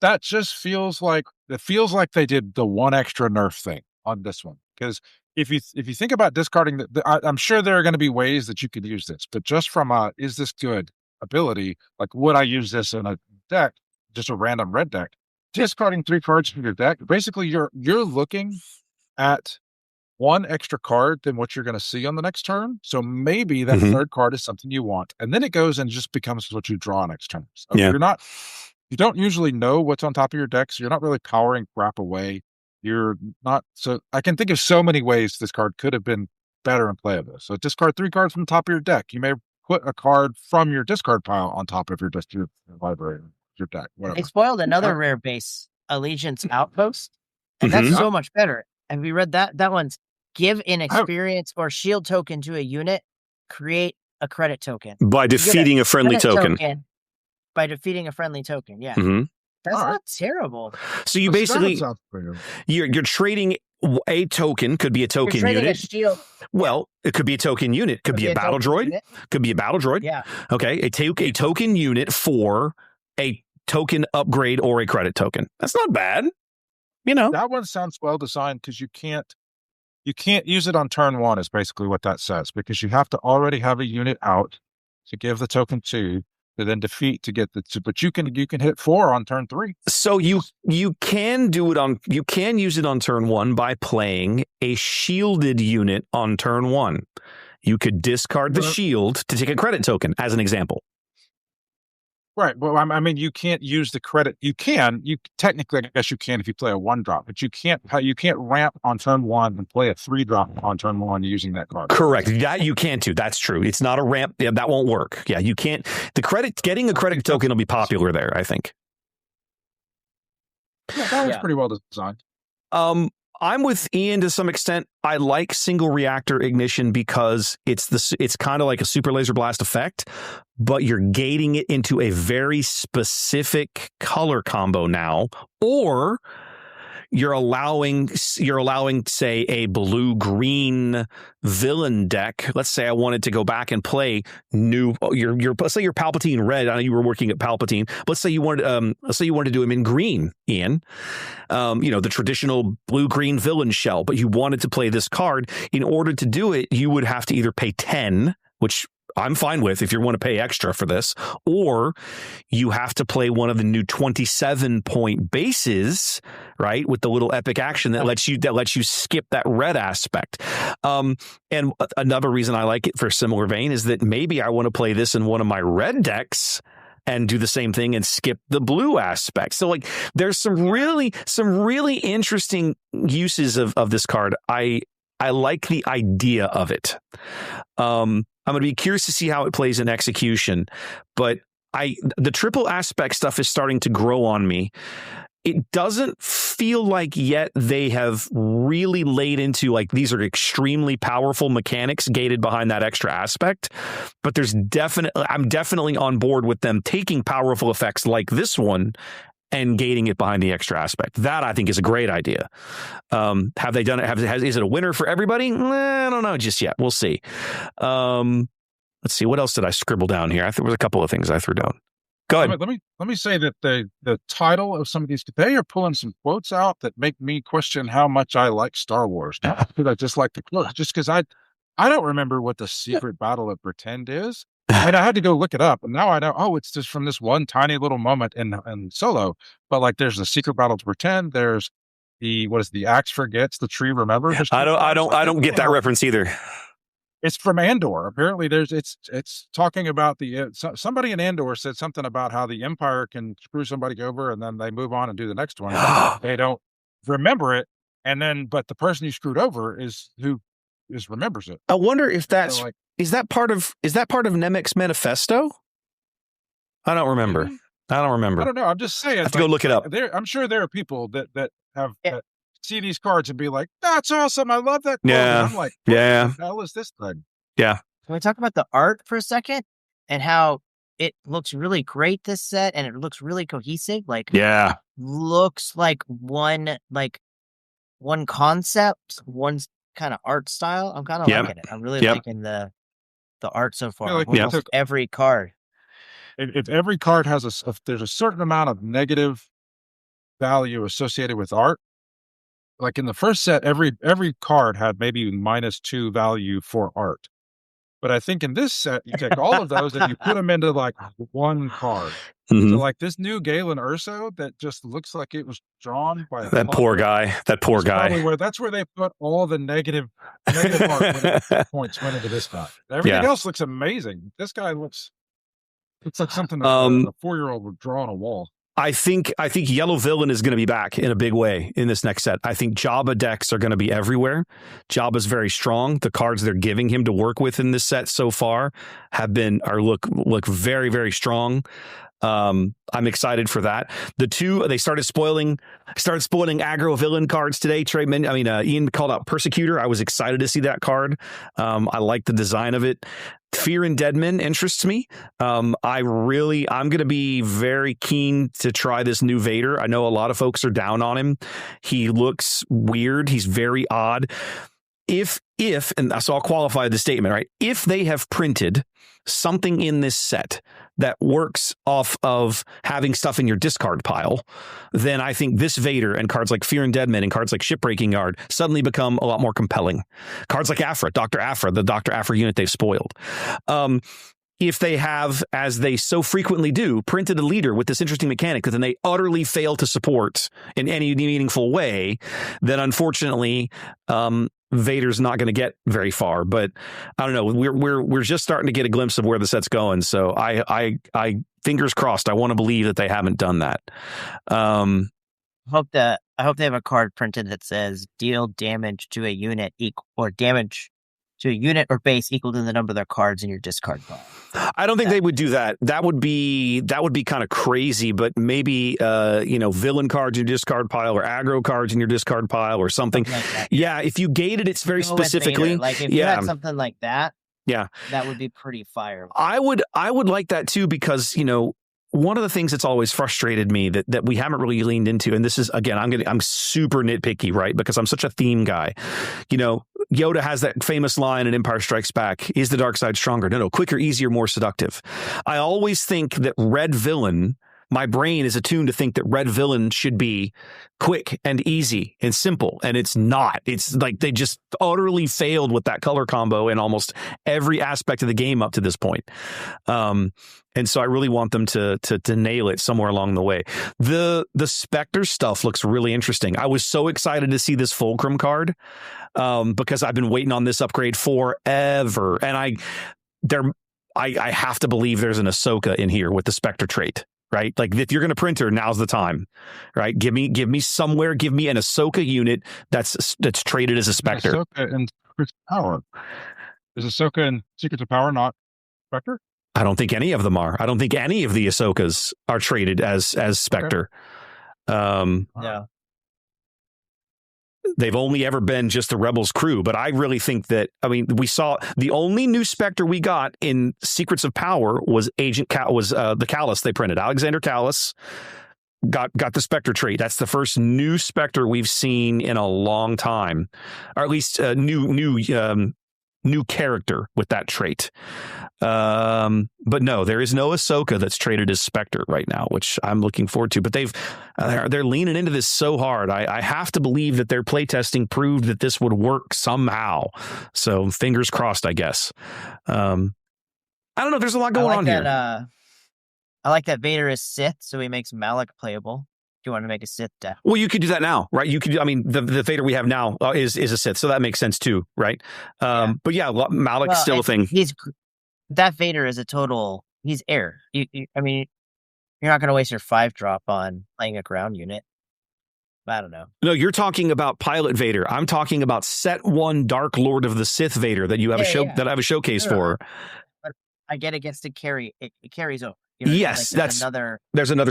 Speaker 2: that just feels like they did the one extra nerf thing on this one. Because if you think about discarding, I'm sure there are going to be ways that you could use this, but just from a is this good ability, like would I use this in a deck, just a random red deck? Discarding 3 cards from your deck, basically you're looking at one extra card than what you're going to see on the next turn. So maybe that
Speaker 4: Mhm.
Speaker 2: third card is something you want, and then it goes and just becomes what you draw next turn. So
Speaker 4: Yeah.
Speaker 2: you don't usually know what's on top of your deck, so you're not really powering crap away. You're not. So I can think of so many ways this card could have been better and playable. So discard 3 cards from the top of your deck. You may put a card from your discard pile on top of your library, your deck, whatever.
Speaker 3: They spoiled another rare base, Allegiance Outpost, and
Speaker 4: Mhm.
Speaker 3: that's so much better. Have we read that? That one's give an experience or shield token to a unit, create a credit token.
Speaker 4: By defeating a friendly
Speaker 3: Credit
Speaker 4: token.
Speaker 3: by defeating a friendly token. Yeah.
Speaker 4: Mhm.
Speaker 3: That's
Speaker 2: All right.
Speaker 3: not terrible.
Speaker 4: So you
Speaker 2: That
Speaker 4: basically
Speaker 2: sounds pretty good.
Speaker 4: you're trading a token. Could be a
Speaker 3: You're
Speaker 4: token
Speaker 3: trading a
Speaker 4: unit.
Speaker 3: shield.
Speaker 4: Well, it could be a token unit. Could be a battle
Speaker 3: token
Speaker 4: droid.
Speaker 3: unit.
Speaker 4: Could be a battle droid.
Speaker 3: Yeah.
Speaker 4: Okay, a token unit for a token upgrade or a credit token. That's not bad. You know.
Speaker 2: That one sounds well designed because you can't use it on turn 1 is basically what that says, because you have to already have a unit out to give the token to then defeat to get but you can hit 4 on turn 3.
Speaker 4: So you can use it on turn 1 by playing a shielded unit on turn 1. You could discard the shield to take a credit token, as an example.
Speaker 2: Right. Well, I mean, you can't use the credit. You technically, I guess you can if you play a 1-drop, but you can't ramp on turn 1 and play a 3-drop on turn 1 using that card.
Speaker 4: Correct. That you can't do. That's true. It's not a ramp. Yeah, that won't work. Yeah, you can't. Getting a credit token will be popular there, I think.
Speaker 2: Yeah, that was pretty well designed.
Speaker 4: I'm with Ian to some extent. I like single reactor ignition because it's kind of like a super laser blast effect, but you're gating it into a very specific color combo now, or you're allowing, say, a blue-green villain deck. Let's say I wanted to go back and play let's say you're Palpatine red. I know you were working at Palpatine. Let's say you wanted to do him in green, Ian. The traditional blue-green villain shell, but you wanted to play this card. In order to do it, you would have to either pay 10, which I'm fine with if you want to pay extra for this, or you have to play one of the new 27-point bases, right, with the little epic action that lets you skip that red aspect. And another reason I like it for a similar vein is that maybe I want to play this in one of my red decks and do the same thing and skip the blue aspect. So like there's some really interesting uses of this card. I like the idea of it. I'm going to be curious to see how it plays in execution, but the triple aspect stuff is starting to grow on me. It doesn't feel like yet they have really laid into like these are extremely powerful mechanics gated behind that extra aspect, but I'm definitely on board with them taking powerful effects like this one and gating it behind the extra aspect. That I think is a great idea. Have they done it? Is it a winner for everybody? I don't know just yet. We'll see. Let's see. What else did I scribble down here? I think there was a couple of things I threw down. Go ahead.
Speaker 2: Let me say that the title of some of these, they are pulling some quotes out that make me question how much I like Star Wars. Not because I just like the quotes, just because I don't remember what the secret battle of Pretend is. I mean, I had to go look it up, and now I know. Oh, it's just from this one tiny little moment in Solo. But like, there's the secret battle to Pretend. There's the axe forgets, the tree remembers.
Speaker 4: I don't get that reference either.
Speaker 2: It's from Andor. Apparently, it's talking about somebody in Andor said something about how the Empire can screw somebody over, and then they move on and do the next one. They don't remember it, but the person you screwed over remembers it.
Speaker 4: I wonder if that's is that part of Nemec's manifesto? I don't remember. I don't know.
Speaker 2: I'm just saying. I
Speaker 4: have to go look it up.
Speaker 2: I'm sure there are people that have. That see these cards and be like, "That's awesome! I love that."
Speaker 4: Yeah,
Speaker 2: I'm like, what the hell is this thing?
Speaker 4: Yeah.
Speaker 3: Can we talk about the art for a second and how it looks really great this set and it looks really cohesive? Like, looks like one concept, one kind of art style. I'm kind of liking it. I'm really liking the art so far. Almost every card.
Speaker 2: If every card has there's a certain amount of negative value associated with art. Like in the first set, every card had maybe -2 value for art. But I think in this set, you take all of those and you put them into like one card.
Speaker 4: Mm-hmm.
Speaker 2: So like this new Galen Urso that just looks like it was drawn by
Speaker 4: that poor guy.
Speaker 2: That's where they put all the negative art points went into this guy. Everything else looks amazing. This guy looks like something that a 4-year-old would draw on a wall.
Speaker 4: I think Yellow Villain is going to be back in a big way in this next set. I think Jabba decks are going to be everywhere. Jabba's very strong. The cards they're giving him to work with in this set so far look very, very strong. I'm excited for that. They started spoiling aggro villain cards today. Ian called out Persecutor. I was excited to see that card. I like the design of it. Fear and Dead Men interests me. I'm going to be very keen to try this new Vader. I know a lot of folks are down on him. He looks weird. He's very odd. And so I'll qualify the statement, right? If they have printed something in this set that works off of having stuff in your discard pile, then I think this Vader and cards like Fear and Dead Men and cards like Shipbreaking Yard suddenly become a lot more compelling. Cards like Dr. Aphra, the Dr. Aphra unit they've spoiled. If they have, as they so frequently do, printed a leader with this interesting mechanic that then they utterly fail to support in any meaningful way, then unfortunately, Vader's not going to get very far. But I don't know. We're just starting to get a glimpse of where the set's going. So I fingers crossed. I want to believe that they haven't done that.
Speaker 3: I hope they have a card printed that says deal damage to a unit or damage to a unit or base equal to the number of their cards in your discard pile.
Speaker 4: I don't think they would do that. That would be kind of crazy, but maybe villain cards in your discard pile or aggro cards in your discard pile or something. Like that. Yeah, if you gated it very specifically.
Speaker 3: Like if you had something like that, that would be pretty fire.
Speaker 4: I would like that too, because one of the things that's always frustrated me that we haven't really leaned into, and this is, again, I'm super nitpicky, right? Because I'm such a theme guy. Yoda has that famous line in Empire Strikes Back, is the dark side stronger? No, quicker, easier, more seductive. I always think that Red Villain, my brain is attuned to think that Red Villain should be quick and easy and simple, and it's not. It's like they just utterly failed with that color combo in almost every aspect of the game up to this point. And so I really want them to nail it somewhere along the way. The Spectre stuff looks really interesting. I was so excited to see this Fulcrum card because I've been waiting on this upgrade forever. And I have to believe there's an Ahsoka in here with the Spectre trait, right? Like if you're going to print her, now's the time, right? Give me an Ahsoka unit that's traded as a Spectre.
Speaker 2: Ahsoka in Secrets of Power. Is Ahsoka in Secrets of Power not Spectre?
Speaker 4: I don't think any of them are. I don't think any of the Ahsokas are traded as Spectre.
Speaker 3: Yeah.
Speaker 4: They've only ever been just the Rebels crew, but I really think that, we saw the only new Spectre we got in Secrets of Power was the Callus they printed, Alexander Callus. got the Spectre trait. That's the first new Spectre we've seen in a long time, or at least a new character with that trait. But no, there is no Ahsoka that's traded as Spectre right now, which I'm looking forward to. But they're leaning into this so hard. I have to believe that their playtesting proved that this would work somehow. So fingers crossed, I guess. I don't know. There's a lot going on here.
Speaker 3: I like that Vader is Sith, so he makes Malak playable. If you want to make a Sith deck.
Speaker 4: Well, you could do that now, right? You could. I mean, the Vader we have now is a Sith, so that makes sense too, right? But yeah, Malak's still a thing.
Speaker 3: That Vader is a total. He's air. I mean, you're not going to waste your 5-drop on playing a ground unit. I don't know.
Speaker 4: No, you're talking about Pilot Vader. I'm talking about Set 1 Dark Lord of the Sith Vader that you have that I have a showcase for.
Speaker 3: But I get it gets to carry. It carries over.
Speaker 4: Yes, there's another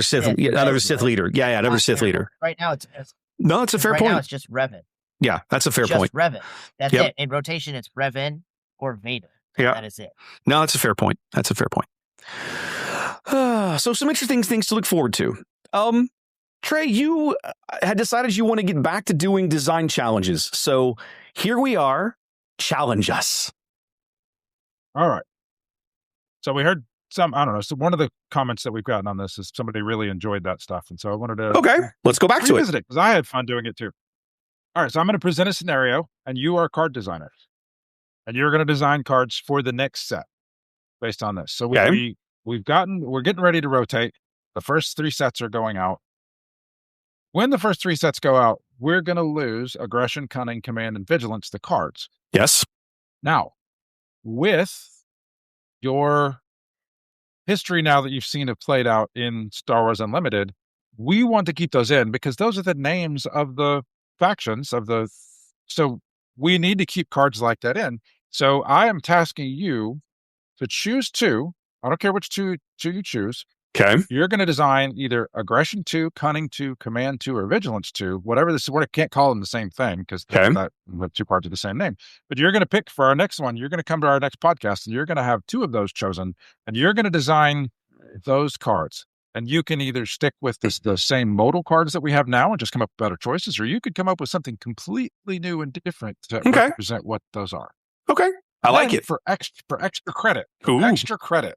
Speaker 4: Sith, another Sith leader. Yeah, another Sith leader.
Speaker 3: Right now, it's
Speaker 4: a fair point.
Speaker 3: Right now, it's just Revan.
Speaker 4: Yeah, that's a fair point.
Speaker 3: Just Revan. That's it. In rotation, it's Revan or Vader.
Speaker 4: Yeah,
Speaker 3: that is it.
Speaker 4: No, that's a fair point. So some interesting things to look forward to. Trey, you had decided you want to get back to doing design challenges. So here we are. Challenge us.
Speaker 2: All right. So we heard I don't know. So one of the comments that we've gotten on this is somebody really enjoyed that stuff. And so I wanted to.
Speaker 4: Okay, let's go back to it.
Speaker 2: Because I had fun doing it too. All right. So I'm going to present a scenario and you are card designers. And you're going to design cards for the next set based on this. So we're getting ready to rotate. The first 3 sets are going out. When the first 3 sets go out, we're going to lose Aggression, Cunning, Command, and Vigilance, the cards.
Speaker 4: Yes.
Speaker 2: Now, with your history now that you've seen it played out in Star Wars Unlimited, we want to keep those in because those are the names of the factions so we need to keep cards like that in. So I am tasking you to choose 2. I don't care which two you choose.
Speaker 4: Okay.
Speaker 2: You're going to design either Aggression 2, Cunning 2, Command 2, or Vigilance 2, whatever this is. I can't call them the same thing because the 2 cards are the same name. But you're going to pick for our next one. You're going to come to our next podcast and you're going to have 2 of those chosen and you're going to design those cards. And you can either stick with the same modal cards that we have now and just come up with better choices, or you could come up with something completely new and different to represent what those are.
Speaker 4: Okay. I like it.
Speaker 2: For extra credit.
Speaker 4: Ooh.
Speaker 2: Extra credit.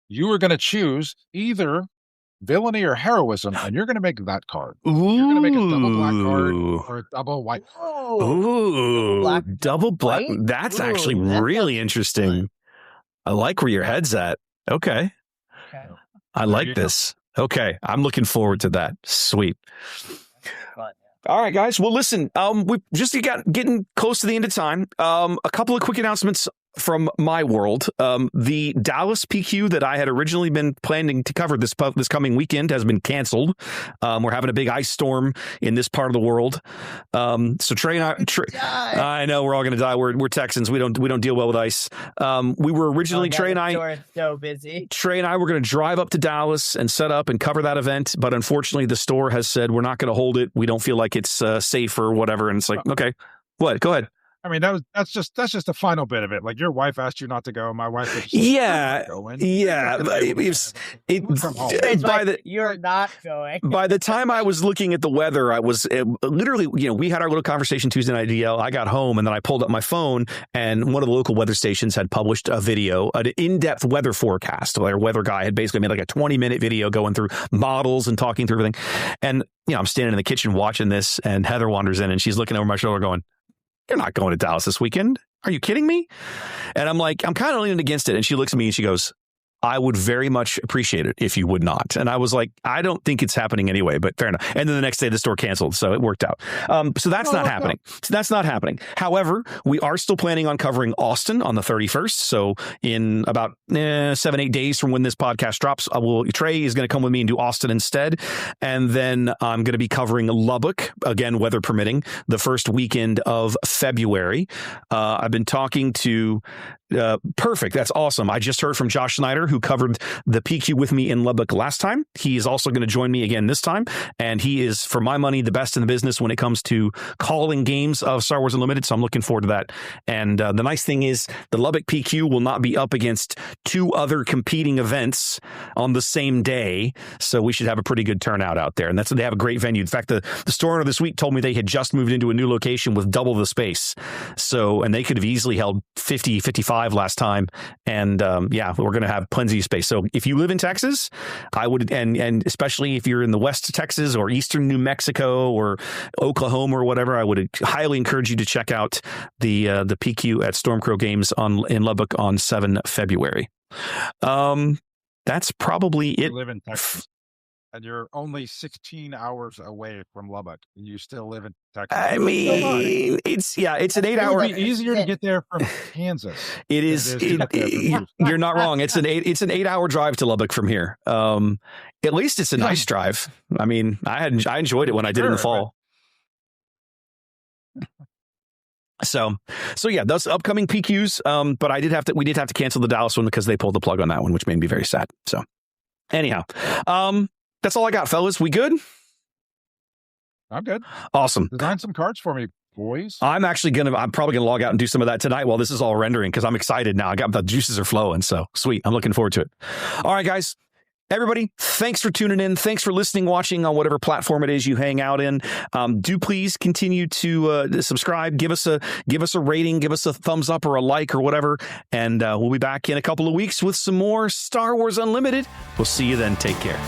Speaker 2: You are going to choose either villainy or heroism, and you're going to make that card.
Speaker 4: Ooh.
Speaker 2: You're going to make a double black card or a double white.
Speaker 4: Ooh, double black. That's actually really interesting. I like where your head's at. Okay. I like this. Okay. I'm looking forward to that. Sweet. All right, guys. Well, listen, we just getting close to the end of time. A couple of quick announcements from my world. The Dallas PQ that I had originally been planning to cover this coming weekend has been canceled. We're having a big ice storm in this part of the world. So Trey and I know we're all going to die. We're Texans. We don't deal well with ice. We were originally Trey and I
Speaker 3: so busy.
Speaker 4: Trey and I were going to drive up to Dallas and set up and cover that event, but unfortunately the store has said we're not going to hold it. We don't feel like it's safe or whatever. And it's like, okay, what? Go ahead.
Speaker 2: I mean, that's just the final bit of it. Like your wife asked you not to go. My wife was just
Speaker 3: you're not going.
Speaker 4: By the time I was looking at the weather, I was literally, we had our little conversation Tuesday night at DL. I got home and then I pulled up my phone and one of the local weather stations had published a video, an in-depth weather forecast. Their weather guy had basically made like a 20-minute video going through models and talking through everything. And, I'm standing in the kitchen watching this and Heather wanders in and she's looking over my shoulder going, "You're not going to Dallas this weekend. Are you kidding me?" And I'm like, I'm kind of leaning against it. And she looks at me and she goes, "I would very much appreciate it if you would not." And I was like, I don't think it's happening anyway, but fair enough. And then the next day the store canceled. So it worked out. So that's not happening. So that's not happening. However, we are still planning on covering Austin on the 31st. So in about 7-8 days from when this podcast drops, Trey is going to come with me and do Austin instead. And then I'm going to be covering Lubbock, again, weather permitting, the first weekend of February. I've been talking to Perfect. That's awesome. I just heard from Josh Snyder, who covered the PQ with me in Lubbock last time. He is also going to join me again this time. And he is, for my money, the best in the business when it comes to calling games of Star Wars Unlimited. So I'm looking forward to that. And the nice thing is the Lubbock PQ will not be up against 2 other competing events on the same day. So we should have a pretty good turnout out there. And they have a great venue. In fact, the store owner this week told me they had just moved into a new location with double the space. So, and they could have easily held 50, 55 last time. And we're going to have plenty of space. So if you live in Texas, I would, and especially if you're in the West Texas or Eastern New Mexico or Oklahoma or whatever, I would highly encourage you to check out the PQ at Stormcrow Games in Lubbock on 7 February. That's probably it.
Speaker 2: You live in Texas, and you're only 16 hours away from Lubbock, and you still live in Texas.
Speaker 4: I mean, it's an 8-hour.
Speaker 2: It would be easier to get there from Kansas.
Speaker 4: It is. You're not wrong. It's an 8-hour drive to Lubbock from here. At least it's a nice drive. I mean, I enjoyed it when I did it in the fall. So yeah, those upcoming PQs. But we did have to cancel the Dallas one because they pulled the plug on that one, which made me very sad. So anyhow, that's all I got, fellas. We good?
Speaker 2: I'm good.
Speaker 4: Awesome.
Speaker 2: Design some cards for me, boys.
Speaker 4: I'm probably gonna log out and do some of that tonight while this is all rendering because I'm excited now. The juices are flowing. So sweet. I'm looking forward to it. All right, guys. Everybody, thanks for tuning in. Thanks for listening, watching on whatever platform it is you hang out in. Do please continue to subscribe, give us a rating, give us a thumbs up or a like or whatever. And we'll be back in a couple of weeks with some more Star Wars Unlimited. We'll see you then. Take care.